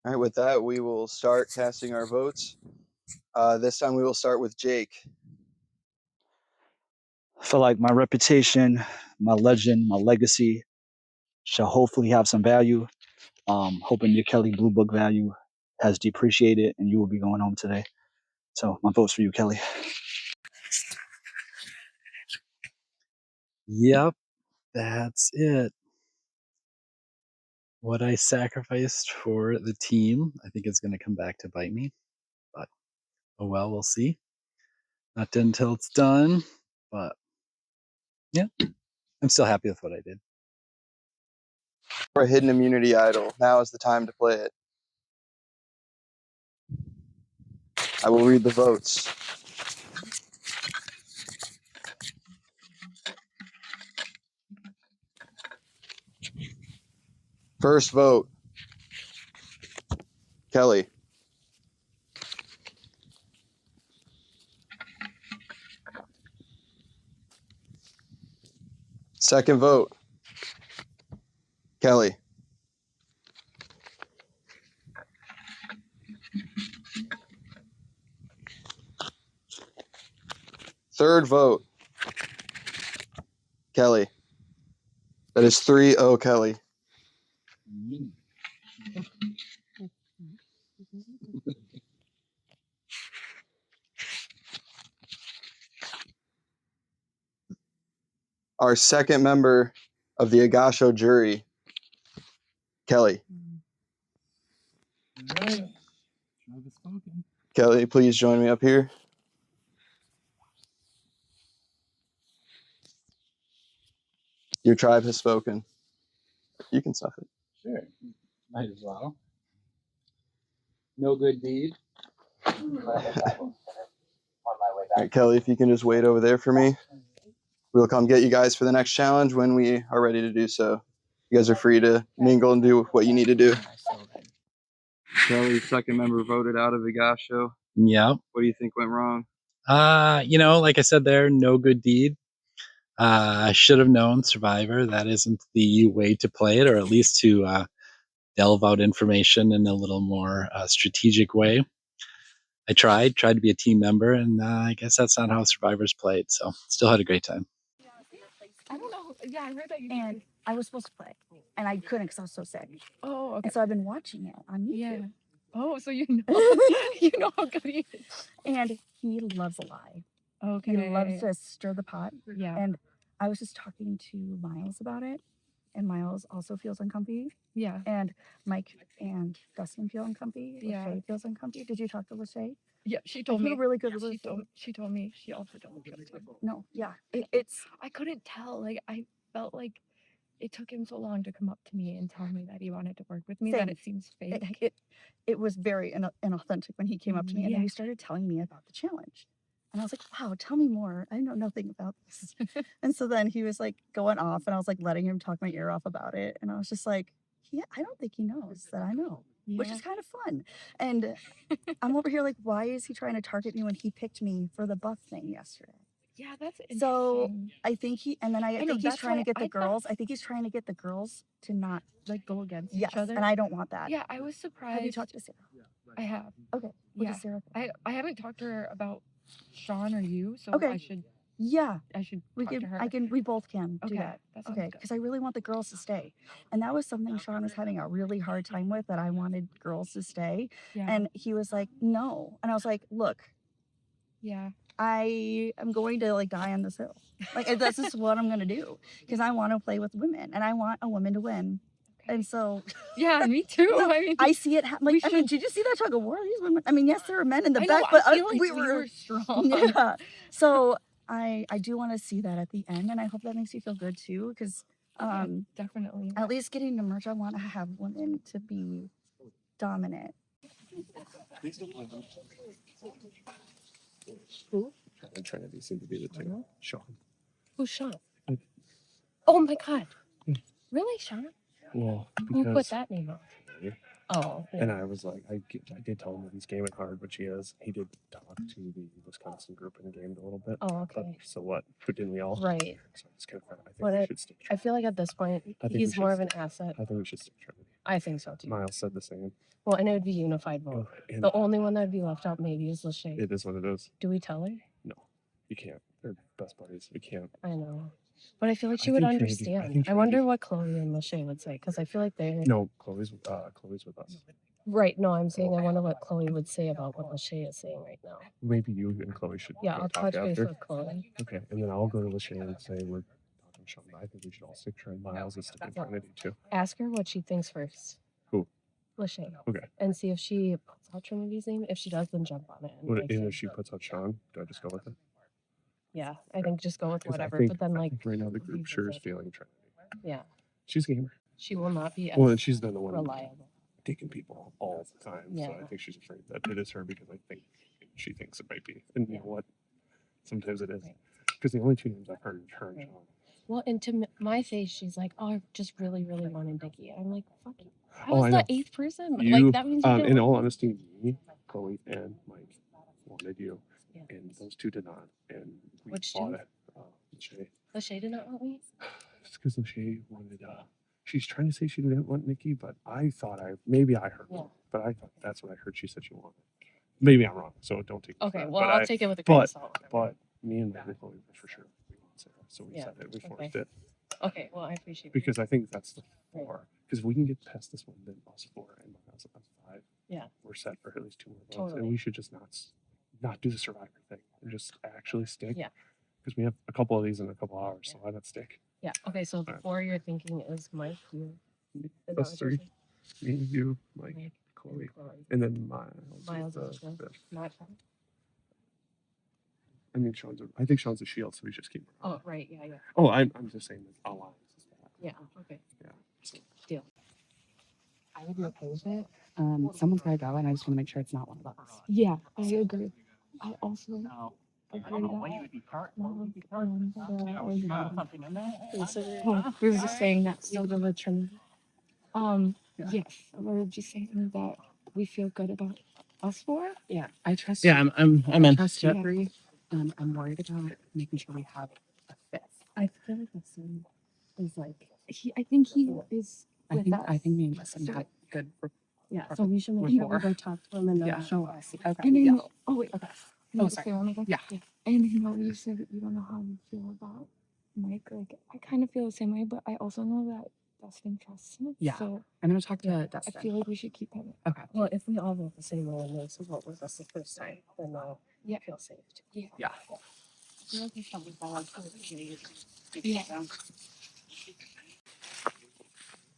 S4: All right, with that, we will start casting our votes. This time we will start with Jake.
S16: I feel like my reputation, my legend, my legacy shall hopefully have some value. Hoping your Kelly Blue Book value has depreciated and you will be going home today. So my vote's for you, Kelly.
S15: Yep, that's it. What I sacrificed for the team, I think it's going to come back to bite me. But oh well, we'll see. Not done until it's done. But yeah, I'm still happy with what I did.
S4: For a hidden immunity idol, now is the time to play it. I will read the votes. First vote, Kelly. Second vote, Kelly. Third vote, Kelly. That is 3-0, Kelly. Our second member of the Agasho jury, Kelly. Kelly, please join me up here. Your tribe has spoken. You can stuff it.
S15: Sure, might as well. No good deed.
S4: All right, Kelly, if you can just wait over there for me. We'll come get you guys for the next challenge when we are ready to do so. You guys are free to mingle and do what you need to do. Kelly, second member voted out of the Gosh Show.
S15: Yep.
S4: What do you think went wrong?
S15: Like I said there, no good deed. I should have known Survivor. That isn't the way to play it, or at least to delve out information in a little more strategic way. I tried to be a team member, and I guess that's not how Survivor's played. So still had a great time.
S2: I don't know. Yeah, I heard that you and I was supposed to play, and I couldn't because I was so sick. Oh, okay. And so I've been watching it on YouTube. Yeah. Oh, so you know, you know how good he is. And he loves a lie. Okay. He loves to stir the pot. Yeah. And I was just talking to Miles about it, and Miles also feels uncomfy. Yeah. And Mike and Dustin feel uncomfy. Yeah. Lachey feels uncomfy. Did you talk to Lachey? Yeah, she told me. Really good. Yeah, she told me. She also told me. No, yeah, it's. I couldn't tell. Like I felt like it took him so long to come up to me and tell me that he wanted to work with me. Same. That it seems fake. It was very inauthentic when he came up to me, and then he started telling me about the challenge, and I was like, "Wow, tell me more. I know nothing about this." And so then he was like going off, and I was like letting him talk my ear off about it, and I was just like, "Yeah, I don't think he knows that I know." Which is kind of fun. And I'm over here like, why is he trying to target me when he picked me for the buff thing yesterday? Yeah, that's interesting. So I think I think he's trying to get the girls. I think he's trying to get the girls to not like go against each other. And I don't want that. Yeah, I was surprised. Have you talked to Sarah? I have. Okay. What does Sarah think? I haven't talked to her about Sean or you, so okay. I should talk to her. We both can do that. Okay, because I really want the girls to stay. And that was something Sean was having a really hard time with, that I wanted girls to stay. Yeah. And he was like, no. And I was like, look. Yeah. I am going to like die on this hill. Like this is what I'm gonna do. Because I want to play with women and I want a woman to win. And so, yeah, me too. I mean, I see it. Like, I mean, did you see that tug of war? These women. I mean, yes, there are men in the back, but we were strong. Yeah. So I do want to see that at the end, and I hope that makes you feel good too. Because definitely, at least getting to merge, I want to have women to be dominant. Who?
S19: And Trinity seem to be the two. Sean.
S2: Who's Sean? Oh my God! Really, Sean?
S19: Well,
S2: who put that name on? Oh. Yeah.
S19: And I was like, I did tell him that he's gaming hard, which he is. He did talk to the Wisconsin group and gamed a little bit.
S2: Oh, okay.
S19: But, so what? But didn't we all?
S2: Right.
S19: So it's kind of, I think we should stick.
S2: I feel like at this point, he's more of an asset.
S19: I think we should stick Trinity.
S18: I think so too.
S19: Miles said the same.
S18: Well, and it would be unified vote.
S19: And
S18: The only one that would be left out maybe is Lachey.
S19: it is what it is.
S18: Do we tell her?
S19: No, you can't. They're best buddies. We can't.
S18: I know. But I feel like she
S19: I
S18: would
S19: think Trinity-
S18: understand. I wonder what Chloe and Lachey would say, because I feel like they're...
S19: No, Chloe's with us.
S18: Right, no, I'm saying I wonder what Chloe would say about what Lachey is saying right now.
S19: Maybe you and Chloe should.
S18: Yeah,
S19: go
S18: I'll
S19: talk
S18: touch base
S19: after.
S18: with Chloe.
S19: Okay, and then I'll go to Lachey and say we're talking Sean. I think we should all stick to Miles and stick to Trinity too.
S18: Ask her what she thinks first.
S19: Who?
S18: Lachey.
S19: Okay.
S18: And see if she puts out Trinity's name. If she does, then jump on it.
S19: And if she puts out Sean, do I just go with it?
S18: Yeah, I think just go with
S19: 'Cause
S18: whatever.
S19: I think,
S18: but then, like,
S19: right now the group sure is feeling Trinity.
S18: yeah,
S19: She's a gamer.
S18: she will not be as
S19: Well, and she's been the one
S18: reliable.
S19: taking people all the time. So
S18: Yeah.
S19: I think she's afraid that it is her because I think she thinks it might be. And you know what? Sometimes it is. Because the only two names I've heard are her and Sean.
S18: Well, and to my face, she's like, "Oh, I just really, really wanted Nikki." I'm like, "Fuck you." I
S19: Oh,
S18: was
S19: I
S18: the
S19: know.
S18: 8th person.
S19: You,
S18: like that means you
S19: in
S18: didn't
S19: all
S18: want me.
S19: honesty, me, Chloe, and Mike wanted you, and those two did not. And we
S18: Which
S19: fought
S18: two?
S19: it. Lachey.
S18: Lachey did not want me.
S19: It's because Lachey wanted. She's trying to say she didn't want Nikki, but I thought maybe I heard wrong. But I thought that's what I heard she said she wanted. Maybe I'm wrong, so don't take it.
S18: Okay,
S19: as that.
S18: well,
S19: But
S18: I'll take it with a grain of salt.
S19: But me and Mike and Chloe were for sure. We want Sarah, so we
S18: Yeah,
S19: said it. We forced
S18: okay.
S19: it.
S18: Okay, well, I appreciate it.
S19: Because I think that's the four. Because if we can get past this one, then us four and us 5.
S18: Yeah.
S19: We're set for at least 2 more votes,
S18: Totally.
S19: and we should just not do the Survivor thing and just actually stick.
S18: Yeah.
S19: Because we have a couple of these in a couple hours, so why not stick?
S18: Yeah. Okay, so the 4 you're thinking is Mike, you. Is that
S19: Us
S18: what you're
S19: 3,
S18: saying?
S19: me, you, Mike, Chloe, and then Miles.
S18: Miles
S19: is
S18: is
S19: the
S18: the-
S19: fifth.
S18: not Sean.
S19: I mean, I think Sean's a shield, so we just keep.
S18: Oh, right. Yeah, yeah.
S19: Oh, I'm just saying that alliance is that.
S18: Yeah. Okay.
S19: Yeah. So.
S18: Deal.
S2: I would be okay with it. Someone's gotta go, and I just want to make sure it's not one of us.
S18: Yeah, I agree. I also agree
S2: know
S18: that.
S2: you'd be part.
S18: We were just saying that still the return. Yes, we were just saying that we feel good about us 4.
S2: Yeah, I trust.
S9: Yeah,
S2: you.
S9: I'm
S2: I
S9: in.
S2: trust Jeffrey. I'm worried about making sure we have a 5th.
S18: I feel like Justin is like I think he is.
S2: I think me and Justin had good.
S18: Yeah, so we should make sure we go talk to him and then show us.
S2: Okay.
S18: And then,
S2: Yeah.
S18: oh wait, okay.
S2: Oh, sorry.
S18: Yeah. And you know, you said that you don't know how you feel about Mike. Like, I kind of feel the same way, but I also know that Dustin trusts him.
S2: Yeah.
S18: So
S2: I'm gonna talk to Dustin.
S18: I feel like we should keep him.
S2: Okay.
S18: Well, if we all vote the same way and this is what was us the first time, then I feel safe too. Yeah.
S2: Yeah.
S18: Yeah.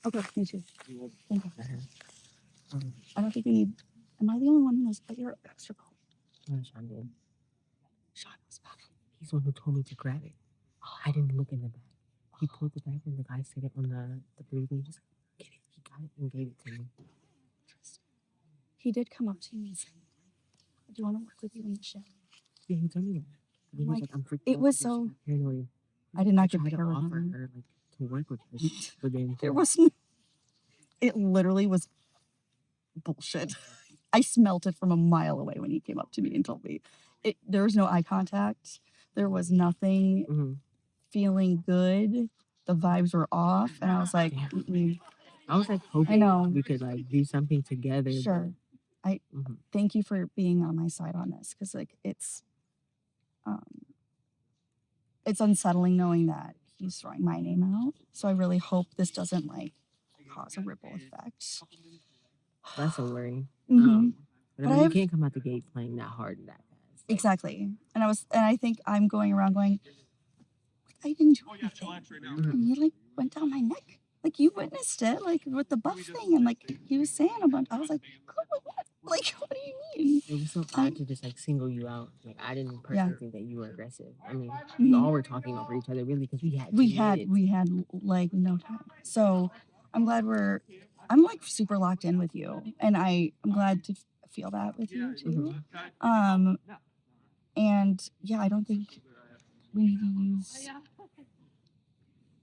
S18: Okay, me too. Thank you. I don't think we need. Am I the only one who knows about your extra call?
S3: No, Sean did.
S18: Sean was back.
S3: He's the one who told me to grab it. I didn't look in the bag. He pulled the bag and the guy said it on the breathing. Just get it. He got it and gave it to me.
S18: He did come up to me and say, "Do you want to work with you in the show?"
S3: Yeah, he told me that. And he was like, I'm freaking
S18: it
S3: out
S18: was
S3: because
S18: so.
S3: I'm paranoid.
S18: I did not get
S3: tried to
S18: paranoid.
S3: offer her like to work with her, but then
S21: There wasn't. It literally was bullshit. I smelt it from a mile away when he came up to me and told me. There was no eye contact. There was nothing feeling good. The vibes were off, and I was like, mm-mm.
S3: I was like hoping
S21: I know.
S3: we could like do something together.
S21: Sure. I thank you for being on my side on this, because like it's unsettling knowing that he's throwing my name out. So I really hope this doesn't like cause a ripple effect.
S3: That's a worry.
S21: Mhm.
S3: But
S21: But
S3: I mean, you
S21: I've-
S3: can't come out the gate playing that hard and that fast.
S21: Exactly. And I think I'm going around going, I didn't do anything. And he like went down my neck. Like you witnessed it, like with the buff thing, and like he was saying a bunch. I was like, what? Like, what do you mean?
S3: It was so odd to just like single you out. Like I didn't personally
S21: Yeah.
S3: think that you were aggressive. I mean,
S21: Mhm.
S3: we all were talking over each other really because we had
S21: like no time. So I'm glad I'm like super locked in with you, and I'm glad to feel that with you too. And yeah, I don't think we need to use.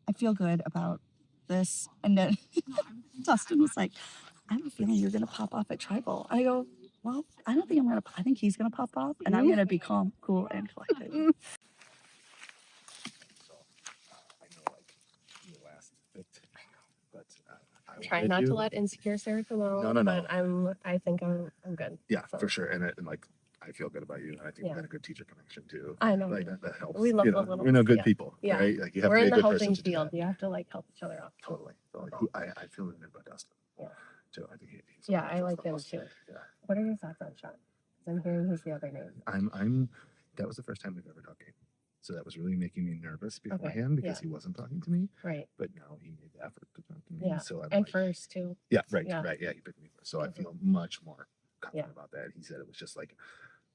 S21: I feel good about this. And then Dustin was like, I have a feeling you're gonna pop off at tribal. I go, well, I don't think I'm gonna. I think he's gonna pop off, and I'm gonna be calm, cool, and collected.
S19: I know, like, the last bit, but I
S2: try
S7: wanted
S2: not to
S7: you.
S2: let insecure Sarah know.
S7: No, no, no.
S2: But I think I'm good.
S7: Yeah,
S2: so.
S7: for sure. And like, I feel good about you, and I think we
S2: Yeah.
S7: had a good teacher connection too.
S2: I know.
S7: Like that helps.
S2: We love
S7: you
S2: the
S7: know,
S2: little.
S7: we're no good
S2: yeah.
S7: people,
S2: Yeah.
S7: right? Like you have
S2: We're
S7: to be
S2: in
S7: a
S2: the
S7: good person
S2: helping
S7: to do
S2: field.
S7: that.
S2: You have to like help each other out.
S7: Totally. Like, I feel good about Dustin.
S2: Yeah.
S7: Too. I think he's
S2: Yeah, I like him too.
S7: Yeah.
S2: What are your thoughts on Sean? Because I'm hearing he's the other name.
S7: That was the first time we've ever talked game. So that was really making me nervous beforehand because he wasn't talking to me.
S2: Right.
S7: But now he made the effort to talk to me.
S2: Yeah.
S7: So I'm
S2: and
S7: like,
S2: first too.
S7: yeah, right,
S2: Yeah.
S7: right. Yeah, he picked me first. So I feel much more confident
S2: Yeah.
S7: about that. He said it was just like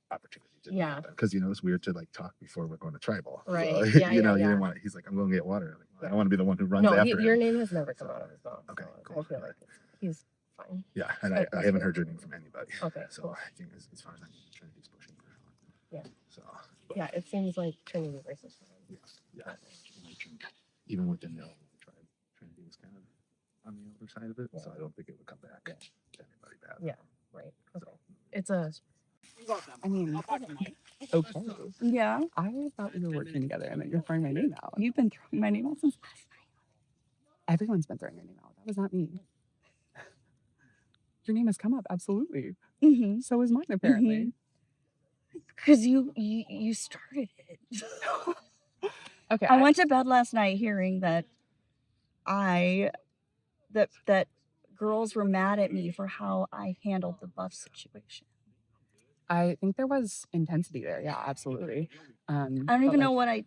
S7: opportunity to
S2: Yeah.
S7: because it's weird to like talk before we're going to tribal.
S2: Right.
S7: So,
S2: Yeah,
S7: you
S2: yeah,
S7: you
S2: yeah.
S7: didn't want it. He's like, I'm going to get water. Like, well, I want to be the one who runs
S2: No,
S7: after
S2: your
S7: him.
S2: name has never come out of his mouth.
S7: Okay,
S2: so
S7: cool.
S2: I feel like he's fine.
S7: Yeah, and I haven't heard your name from anybody.
S2: Okay,
S7: So
S2: cool.
S7: I think as far as I know, Trinity's pushing for sure.
S2: Yeah.
S7: So
S2: Yeah, it seems like Trinity versus Sean.
S7: yeah. Even within the tribe, Trinity was kind of on the other side of it, so I don't think it would come back to anybody bad.
S2: Yeah, right. Okay. It's a.
S20: I mean, okay.
S21: Yeah.
S20: I thought we were working together and then you're throwing my name out.
S21: You've been throwing my name out since last night.
S20: Everyone's been throwing your name out. That was not me. Your name has come up, absolutely.
S21: Mm-hmm.
S20: So is mine, apparently.
S21: Because you started it.
S20: Okay.
S21: I went to bed last night hearing that that girls were mad at me for how I handled the buff situation.
S20: I think there was intensity there. Yeah, absolutely.
S21: I don't even know what I.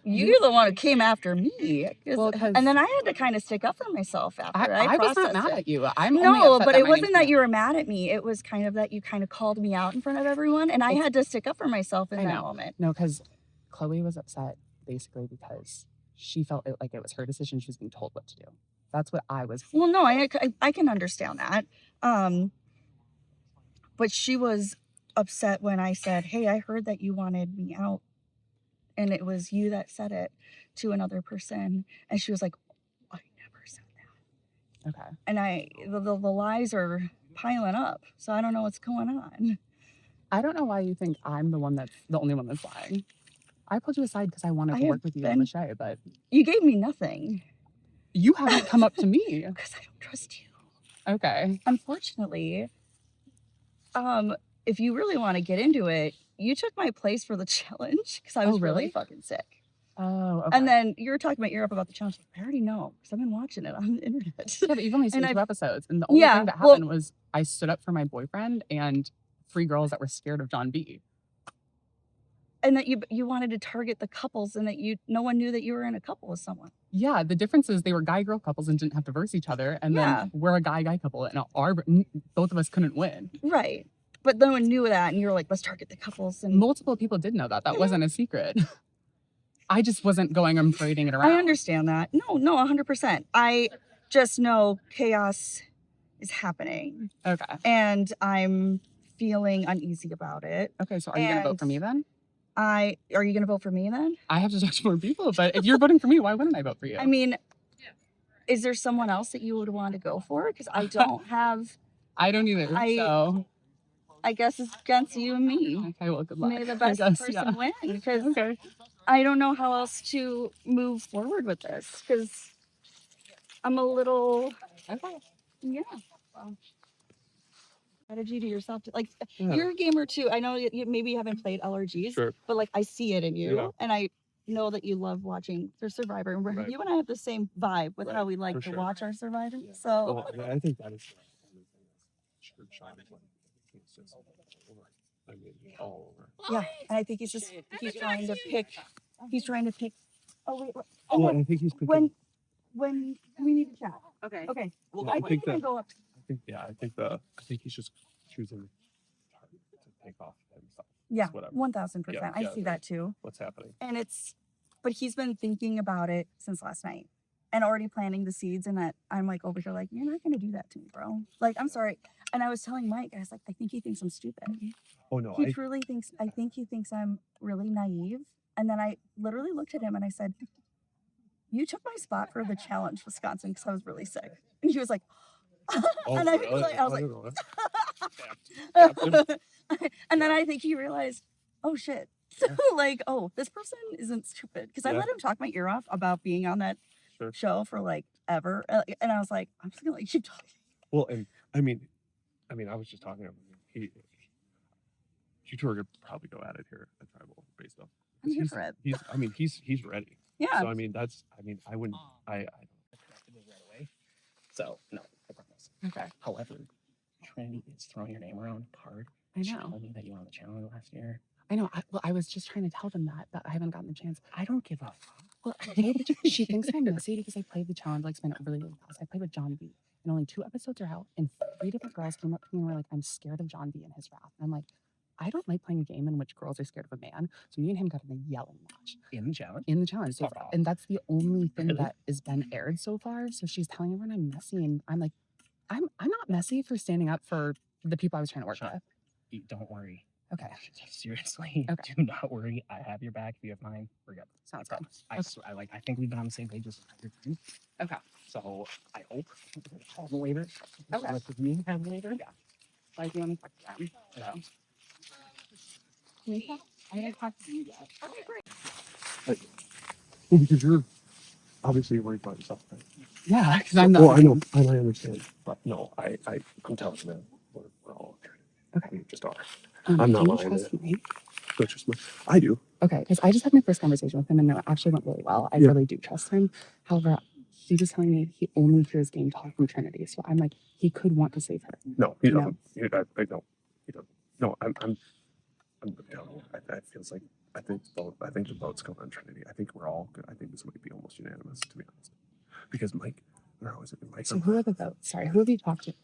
S21: You're the one who came after me.
S20: Well,
S21: and then I had to kind of stick up for myself after
S20: I was not
S21: processed
S20: mad
S21: it.
S20: at you. I'm only
S21: no,
S20: upset
S21: but
S20: that
S21: it
S20: my
S21: wasn't
S20: name's
S21: that
S20: not-
S21: you were mad at me. It was kind of that you kind of called me out in front of everyone, and I had to stick up for myself in
S20: I
S21: that
S20: know.
S21: moment.
S20: No, because Chloe was upset basically because she felt like it was her decision. She was being told what to do. That's what I was.
S21: Well, no, I can understand that. But she was upset when I said, "Hey, I heard that you wanted me out, and it was you that said it to another person." And she was like, "I never said that."
S20: Okay.
S21: And the lies are piling up, so I don't know what's going on.
S20: I don't know why you think I'm the only one that's lying. I pulled you aside because I wanted to
S21: I
S20: work
S21: have
S20: with you on
S21: been-
S20: the show, but
S21: You gave me nothing.
S20: you haven't come up to me.
S21: Because I don't trust you.
S20: Okay.
S21: Unfortunately, if you really want to get into it, you took my place for the challenge because I was really
S20: really?
S21: fucking sick.
S20: Oh, okay.
S21: And then you were talking about Europe about the challenge. I already know because I've been watching it on the internet.
S20: Yeah, but you've only seen
S21: And
S20: 2
S21: I-
S20: episodes, and the only
S21: Yeah,
S20: thing that
S21: well-
S20: happened was I stood up for my boyfriend and 3 girls that were scared of John B.
S21: And that you wanted to target the couples, and that no one knew that you were in a couple with someone.
S20: Yeah, the difference is they were guy-girl couples and didn't have to verse each other, and
S21: Yeah.
S20: then we're a guy-guy couple, and both of us couldn't win.
S21: Right. But no one knew that, and you were like, let's target the couples. And
S20: Multiple people did know that. That wasn't a secret. I just wasn't going and parading it around.
S21: I understand that. No, 100%. I just know chaos is happening.
S20: Okay.
S21: And I'm feeling uneasy about it.
S20: Okay, so are you going to vote for me then?
S21: Are you going to vote for me then?
S20: I have to talk to more people, but if you're voting for me, why wouldn't I vote for you?
S21: I mean, is there someone else that you would want to go for? Because I don't have.
S20: I don't either. So
S21: I guess it's against you and me.
S20: Okay, well, good luck.
S21: May the
S20: I
S21: best
S20: guess,
S21: person
S20: yeah.
S21: win. Because I don't know how else to move forward with this. Because I'm a little.
S20: Okay.
S21: Yeah. Well, strategy to yourself. Like
S19: Yeah.
S21: you're a gamer too. I know you maybe haven't played LRGs,
S19: Sure.
S21: but like I see it in you,
S19: Yeah.
S21: and I know that you love watching the Survivor. And
S19: Right.
S21: you and I have the same vibe with how we like
S19: for
S21: to
S19: sure.
S21: watch our Survivor. So
S19: Well, I think that is sure Sean is like it's just I mean all over.
S21: yeah, and I think he's trying to pick. He's trying to pick. Oh wait.
S19: Well, I think he's picking.
S21: When we need to chat. Okay.
S19: Well,
S21: I think we're gonna go up.
S19: I think he's just choosing to take off himself.
S21: Yeah,
S19: Whatever.
S21: 1000%.
S19: Yeah,
S21: I
S19: yeah,
S21: see that too.
S19: What's happening?
S21: And but he's been thinking about it since last night and already planting the seeds. And that I'm like over here, like, you're not going to do that to me, bro. Like, I'm sorry. And I was telling Mike, I was like, I think he thinks I'm stupid.
S19: Oh no,
S21: He truly thinks, I think he thinks I'm really naive. And then I literally looked at him and I said, you took my spot for the challenge, Wisconsin, because I was really sick. And he was like, and I was like, and then I think he realized, oh shit. So like, oh, this person isn't stupid. Because I let him talk my ear off about being on that show for like ever, and I was like, I'm just gonna like keep talking.
S19: Well, and I mean, I was just talking to him. You two are gonna probably go at it here at Tribal based off.
S21: I'm here for it.
S19: He's ready.
S21: Yeah.
S19: So I wouldn't. I
S11: Corrected it right away. So no, I promise.
S20: Okay.
S11: However, Trinity is throwing your name around hard.
S20: I
S11: She
S20: know.
S11: told me that you were on the channel last year.
S20: I know. I was just trying to tell them that I haven't gotten the chance.
S11: I don't give a fuck.
S20: Well, she thinks I'm messy because I played the challenge, like spent it really, really fast. I played with John B, and only 2 episodes are out, and 3 different girls came up to me and were like, "I'm scared of John B and his wrath." And I'm like, I don't like playing a game in which girls are scared of a man. So me and him got in a yelling match.
S11: In the challenge?
S20: In the challenge. So,
S11: Oh.
S20: and that's the only thing
S11: Really?
S20: that has been aired so far. So she's telling everyone I'm messy, and I'm like, I'm not messy for standing up for the people I was trying to work with.
S11: Don't worry.
S20: Okay.
S11: Seriously,
S20: Okay.
S11: do not worry. I have your back. If you have mine, we're good.
S20: Sounds
S11: I
S20: good.
S11: promise. I swear, I think we've been on the same page as everything.
S20: Okay.
S11: So I hope have a waiver.
S20: Okay.
S11: The rest of you have a waiver.
S20: Yeah. Like you want to talk to them.
S11: Yeah.
S20: I didn't talk to you yet. Okay, great.
S19: well, because you're obviously worried about yourself, right?
S20: Yeah, because I'm not.
S19: Well, I know, and I understand, but no, I'm telling you, man, we're all okay.
S20: Okay.
S19: We just are. I'm not
S20: do you
S19: lying.
S20: trust me?
S19: Don't trust me. I do.
S20: Okay, because I just had my first conversation with him and it actually went really well. I
S19: Yeah.
S20: really do trust him. However, he was telling me he only hears game talk from Trinity. So I'm like, he could want to save her.
S19: No, he
S20: No.
S19: doesn't. I know. He doesn't. No, I'm telling you. I feels like I think the vote's going on Trinity. I think we're all good. I think this might be almost unanimous, to be honest. Because Mike, no, is it Mike?
S20: So who are the votes? Sorry, who have you talked to?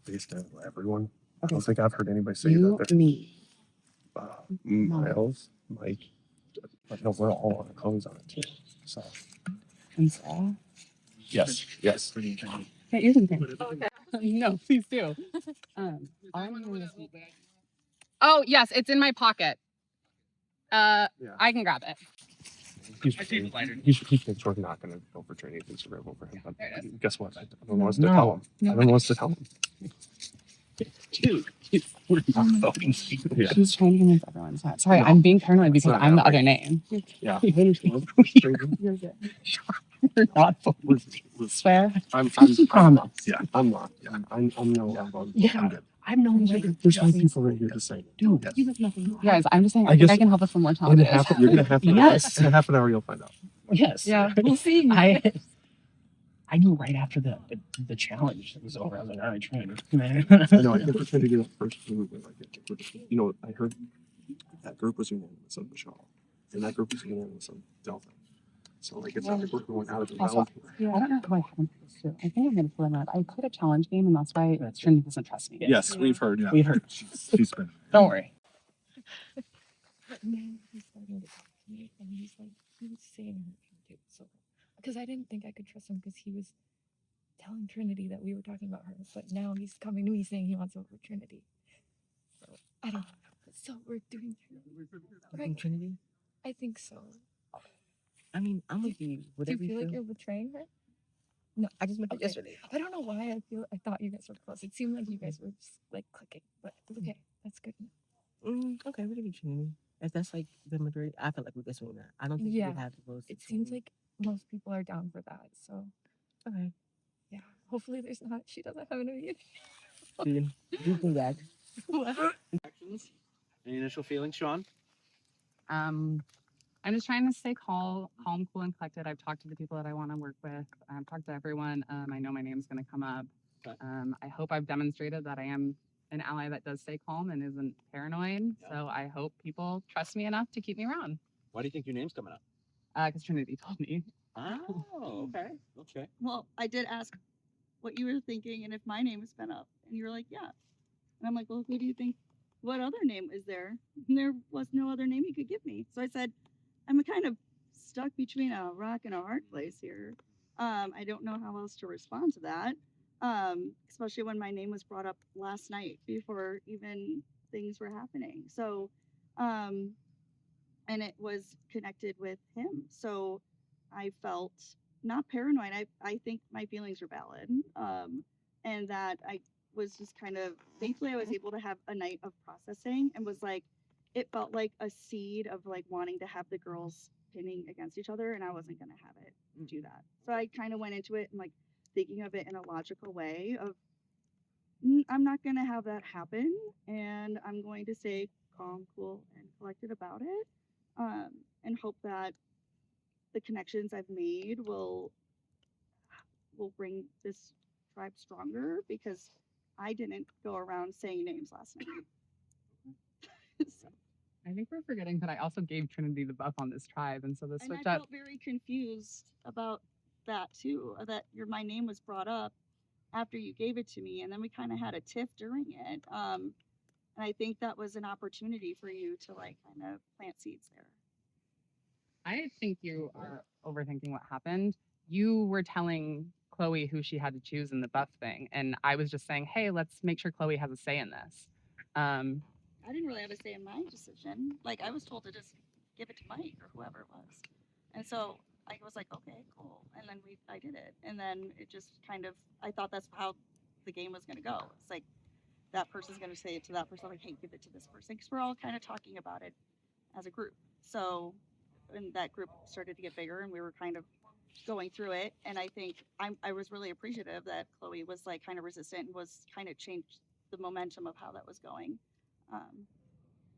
S19: Based on everyone. I
S20: Okay,
S19: don't think I've heard anybody say
S20: you,
S19: that.
S20: me.
S19: Miles, Mike. But no, we're all on a close on it too. So
S20: And Sarah?
S19: yes.
S20: Yeah, you're the thing. Okay. No, please do. All I'm hearing is. Oh, yes, it's in my pocket. I can grab it.
S19: He thinks we're not going to go for Trinity. He thinks we're going to go for him. But guess what? I don't want us to tell him. I don't want us to tell him.
S11: Dude, we're not voting.
S19: Yeah.
S20: She's trying to convince everyone. Sorry, I'm being paranoid because
S19: not
S20: I'm the
S19: that
S20: other
S19: way.
S20: name.
S19: Yeah.
S20: You're good.
S11: We're not voting.
S20: Swear?
S19: I'm
S11: Promise.
S19: Yeah, I'm not. Yeah, I'm no. I'm voting.
S11: Yeah.
S19: I'm good.
S11: I've known you.
S19: There's 5 people right here to say, dude.
S11: You have nothing.
S20: Guys, I'm just saying, I think
S19: guess
S20: I can help us with more
S19: In
S20: challenges.
S19: you're gonna have to.
S11: Yes.
S19: In a half an hour, you'll find out.
S11: Yes.
S20: Yeah, we'll see.
S11: I knew right after the challenge was over. I was like, all right, Trinity, man.
S19: I know. I think we're trying to get up first. I heard that group was unanimous on Michelle, and that group was unanimous on Delta. So it's not like we're going out of the
S20: Also,
S19: round.
S20: I don't know who I haven't played to. I think I'm going to pull them out. I played a challenge game, and that's why Trinity doesn't trust me.
S19: Yes, we've heard. Yeah.
S11: We heard.
S19: She's been.
S11: Don't worry.
S10: But man, he's starting to talk to me, and he's like, he was saying everything too. So, because I didn't think I could trust him because he was telling Trinity that we were talking about her, but now he's coming to me saying he wants to vote for Trinity. So, I don't know. So we're doing right?
S11: Trinity?
S10: I think so.
S11: I mean, I'm with you.
S10: Do you
S11: Whatever
S10: feel like you're betraying her? No,
S11: I just met her
S10: okay.
S11: yesterday.
S10: I don't know why I thought you guys were close. It seemed like you guys were just like clicking, but it's okay. That's good.
S11: Okay, we can do Trinity. If that's like the majority, I feel like we can swing that. I don't think
S10: Yeah.
S11: we have the votes.
S10: It seems like most people are down for that. So
S11: Okay.
S10: yeah, hopefully there's not. She doesn't have an immunity.
S11: You do that.
S17: Any initial feelings, Sean?
S2: I'm just trying to stay calm, cool, and collected. I've talked to the people that I want to work with. I've talked to everyone. I know my name's going to come up.
S17: Okay.
S2: I hope I've demonstrated that I am an ally that does stay calm and isn't paranoid.
S17: Yeah.
S2: So I hope people trust me enough to keep me around.
S17: Why do you think your name's coming up?
S2: Because Trinity told me.
S17: Oh, okay. Okay.
S21: Well, I did ask what you were thinking and if my name was been up, and you were like, yeah. And I'm like, well, who do you think? What other name is there? And there was no other name you could give me. So I said, I'm kind of stuck between a rock and a hard place here. I don't know how else to respond to that, especially when my name was brought up last night before even things were happening. So, and it was connected with him. So I felt not paranoid. I think my feelings were valid. And that I was just kind of, thankfully I was able to have a night of processing and was like, it felt like a seed of like wanting to have the girls pinning against each other, and I wasn't going to have it do that. So I kind of went into it and like thinking of it in a logical way of I'm not going to have that happen, and I'm going to stay calm, cool, and collected about it, and hope that the connections I've made will bring this tribe stronger, because I didn't go around saying names last night. So,
S20: I think we're forgetting that I also gave Trinity the buff on this tribe, and so the
S21: and
S20: switch
S21: I
S20: up.
S21: felt very confused about that too, that my name was brought up after you gave it to me, and then we kind of had a tiff during it. And I think that was an opportunity for you to like kind of plant seeds there.
S20: I think you are overthinking what happened. You were telling Chloe who she had to choose in the buff thing, and I was just saying, hey, let's make sure Chloe has a say in this.
S21: I didn't really have a say in my decision. Like, I was told to just give it to Mike or whoever it was. And so I was like, okay, cool. And then I did it. And then it just kind of, I thought that's how the game was going to go. It's like, that person's going to say it to that person, like, hey, give it to this person. Because we're all kind of talking about it as a group. So, and that group started to get bigger, and we were kind of going through it. And I think I was really appreciative that Chloe was like kind of resistant and was kind of changed the momentum of how that was going.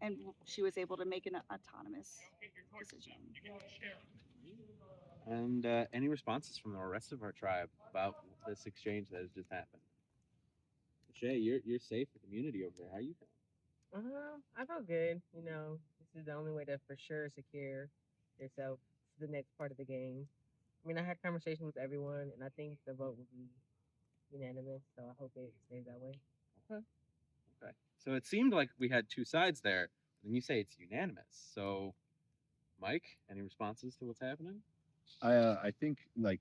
S21: And she was able to make an autonomous decision.
S17: And any responses from the rest of our tribe about this exchange that has just happened? Shay, you're safe with immunity over there. How you feeling?
S3: I feel good. You know, this is the only way to for sure secure yourself to the next part of the game. I mean, I had conversations with everyone, and I think the vote will be unanimous, so I hope it stays that way.
S17: Okay. So it seemed like we had two sides there, and you say it's unanimous. So, Mike, any responses to what's happening?
S19: I think like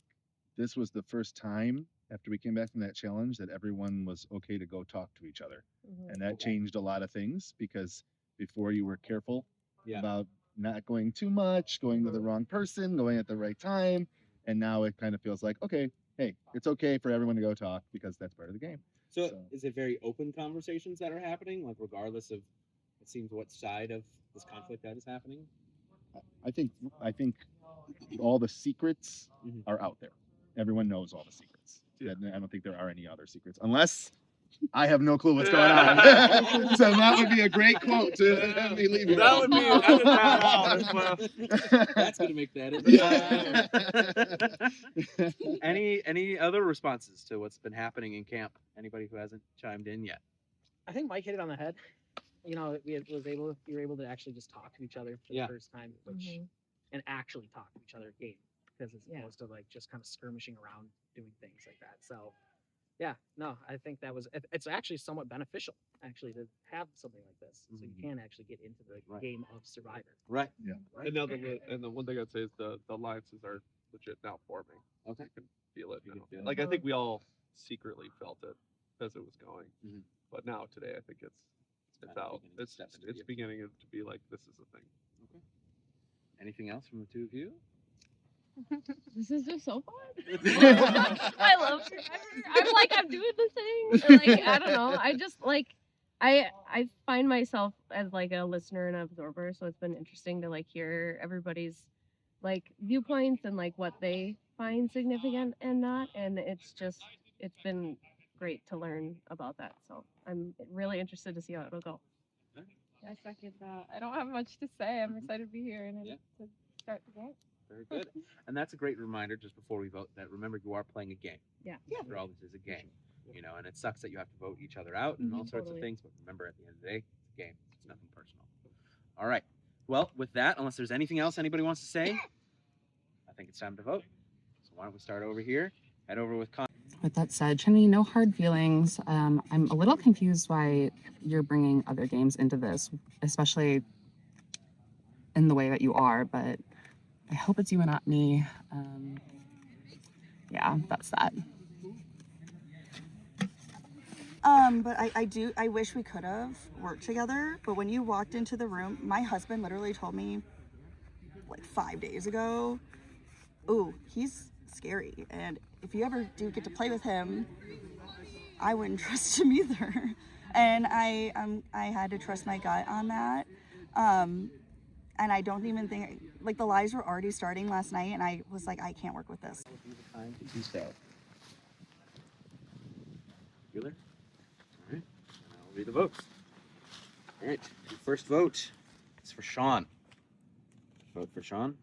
S19: this was the first time after we came back from that challenge that everyone was okay to go talk to each other, and that changed a lot of things, because before you were careful about not going too much, going to the wrong person, going at the right time, and now it kind of feels like, okay, hey, it's okay for everyone to go talk because that's part of the game.
S17: So is it very open conversations that are happening, like regardless of, it seems, what side of this conflict that is happening?
S19: I think all the secrets are out there. Everyone knows all the secrets. I don't think there are any other secrets, unless I have no clue what's going on. So that would be a great quote to have me leave.
S17: That would be edit that out as well. That's gonna make that. Any other responses to what's been happening in camp? Anybody who hasn't chimed in yet?
S1: I think Mike hit it on the head. You know, we were able to actually just talk to each other for the first time, which and actually talk to each other game, because as opposed to like just kind of skirmishing around doing things like that. So yeah, no, I think that was, it's actually somewhat beneficial actually to have something like this, so you can actually get into the game of Survivor.
S17: Right.
S19: Yeah.
S14: And now the one thing I'd say is the alliances are legit now forming.
S17: Okay.
S14: You can feel it.
S17: You can feel it.
S14: Like I think we all secretly felt it as it was going, but now today I think it's out. It's beginning to be like, this is a thing.
S17: Okay. Anything else from the two of you?
S10: This is just so fun. I love Survivor. I'm doing the thing. Like, I don't know. I just like, I find myself as like a listener and absorber, so it's been interesting to like hear everybody's like viewpoints and like what they find significant and not. And it's been great to learn about that. So I'm really interested to see how it'll go.
S18: I second that. I don't have much to say. I'm excited to be here and to start the game.
S17: Very good. And that's a great reminder just before we vote that remember you are playing a game.
S10: Yeah.
S17: After all, this is a game. You know, and it sucks that you have to vote each other out and all sorts of things, but remember at the end of the day, it's a game. It's nothing personal. All right. Well, with that, unless there's anything else anybody wants to say, I think it's time to vote. So why don't we start over here? Head over with Con.
S20: With that said, Trinity, no hard feelings. I'm a little confused why you're bringing other games into this, especially in the way that you are, but I hope it's you and not me. Yeah, that's that.
S21: But I wish we could have worked together, but when you walked into the room, my husband literally told me like 5 days ago, ooh, he's scary, and if you ever do get to play with him, I wouldn't trust him either. And I had to trust my gut on that. and I don't even think, like, the lies were already starting last night, and I was like, I can't work with this.
S17: Time to do so. Bueller? All right. I'll read the votes. All right. The first vote is for Sean. Vote for Sean.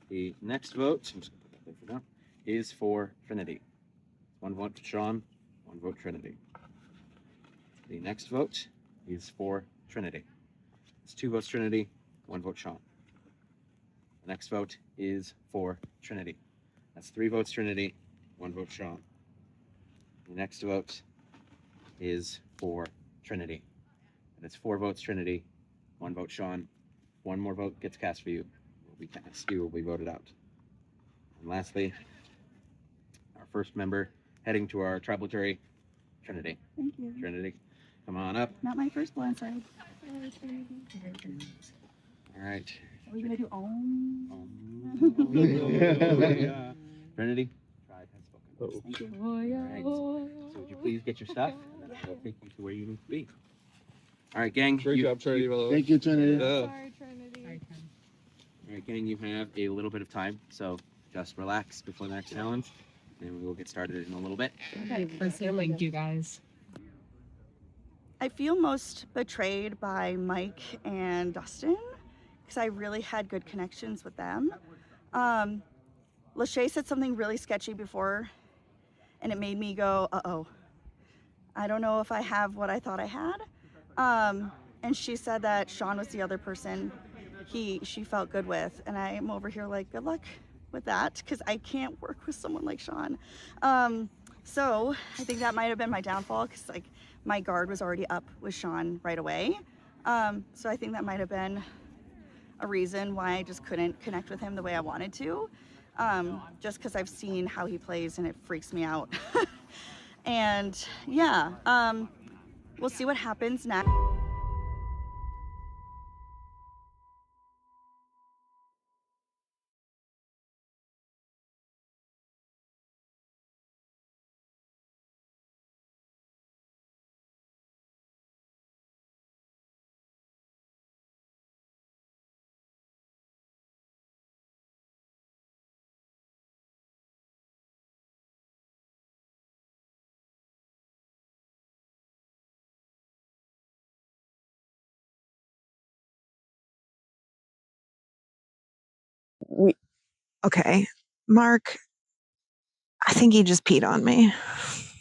S17: The next vote, I'm just going to put that there for now, is for Trinity. 1 vote for Sean, 1 vote Trinity. The next vote is for Trinity. It's 2 votes Trinity, 1 vote Sean. The next vote is for Trinity. That's 3 votes Trinity, 1 vote Sean. The next vote is for Trinity. And it's 4 votes Trinity, 1 vote Sean. 1 more vote gets cast for you. Will be cast. You will be voted out. And lastly, our first member heading to our tribal jury, Trinity.
S21: Thank you.
S17: Trinity, come on up.
S21: Not my first blindside.
S17: All right.
S21: Are we gonna do
S17: Trinity, tribe has spoken.
S21: Thank you.
S17: All right. So would you please get your stuff, and then we'll take you to where you need to be. All right, gang.
S14: Great job, Trinity, by the way.
S15: Thank you, Trinity.
S17: All right, gang, you have a little bit of time, so just relax before the next challenge, and we will get started in a little bit.
S20: Thank you guys.
S21: I feel most betrayed by Mike and Dustin because I really had good connections with them. Lachey said something really sketchy before, and it made me go, uh-oh. I don't know if I have what I thought I had. And she said that Sean was the other person she felt good with, and I'm over here like, good luck with that, because I can't work with someone like Sean. So I think that might have been my downfall, because like my guard was already up with Sean right away. So I think that might have been a reason why I just couldn't connect with him the way I wanted to, just because I've seen how he plays and it freaks me out. And yeah, we'll see what happens next.
S5: Okay, Mark, I think he just peed on me.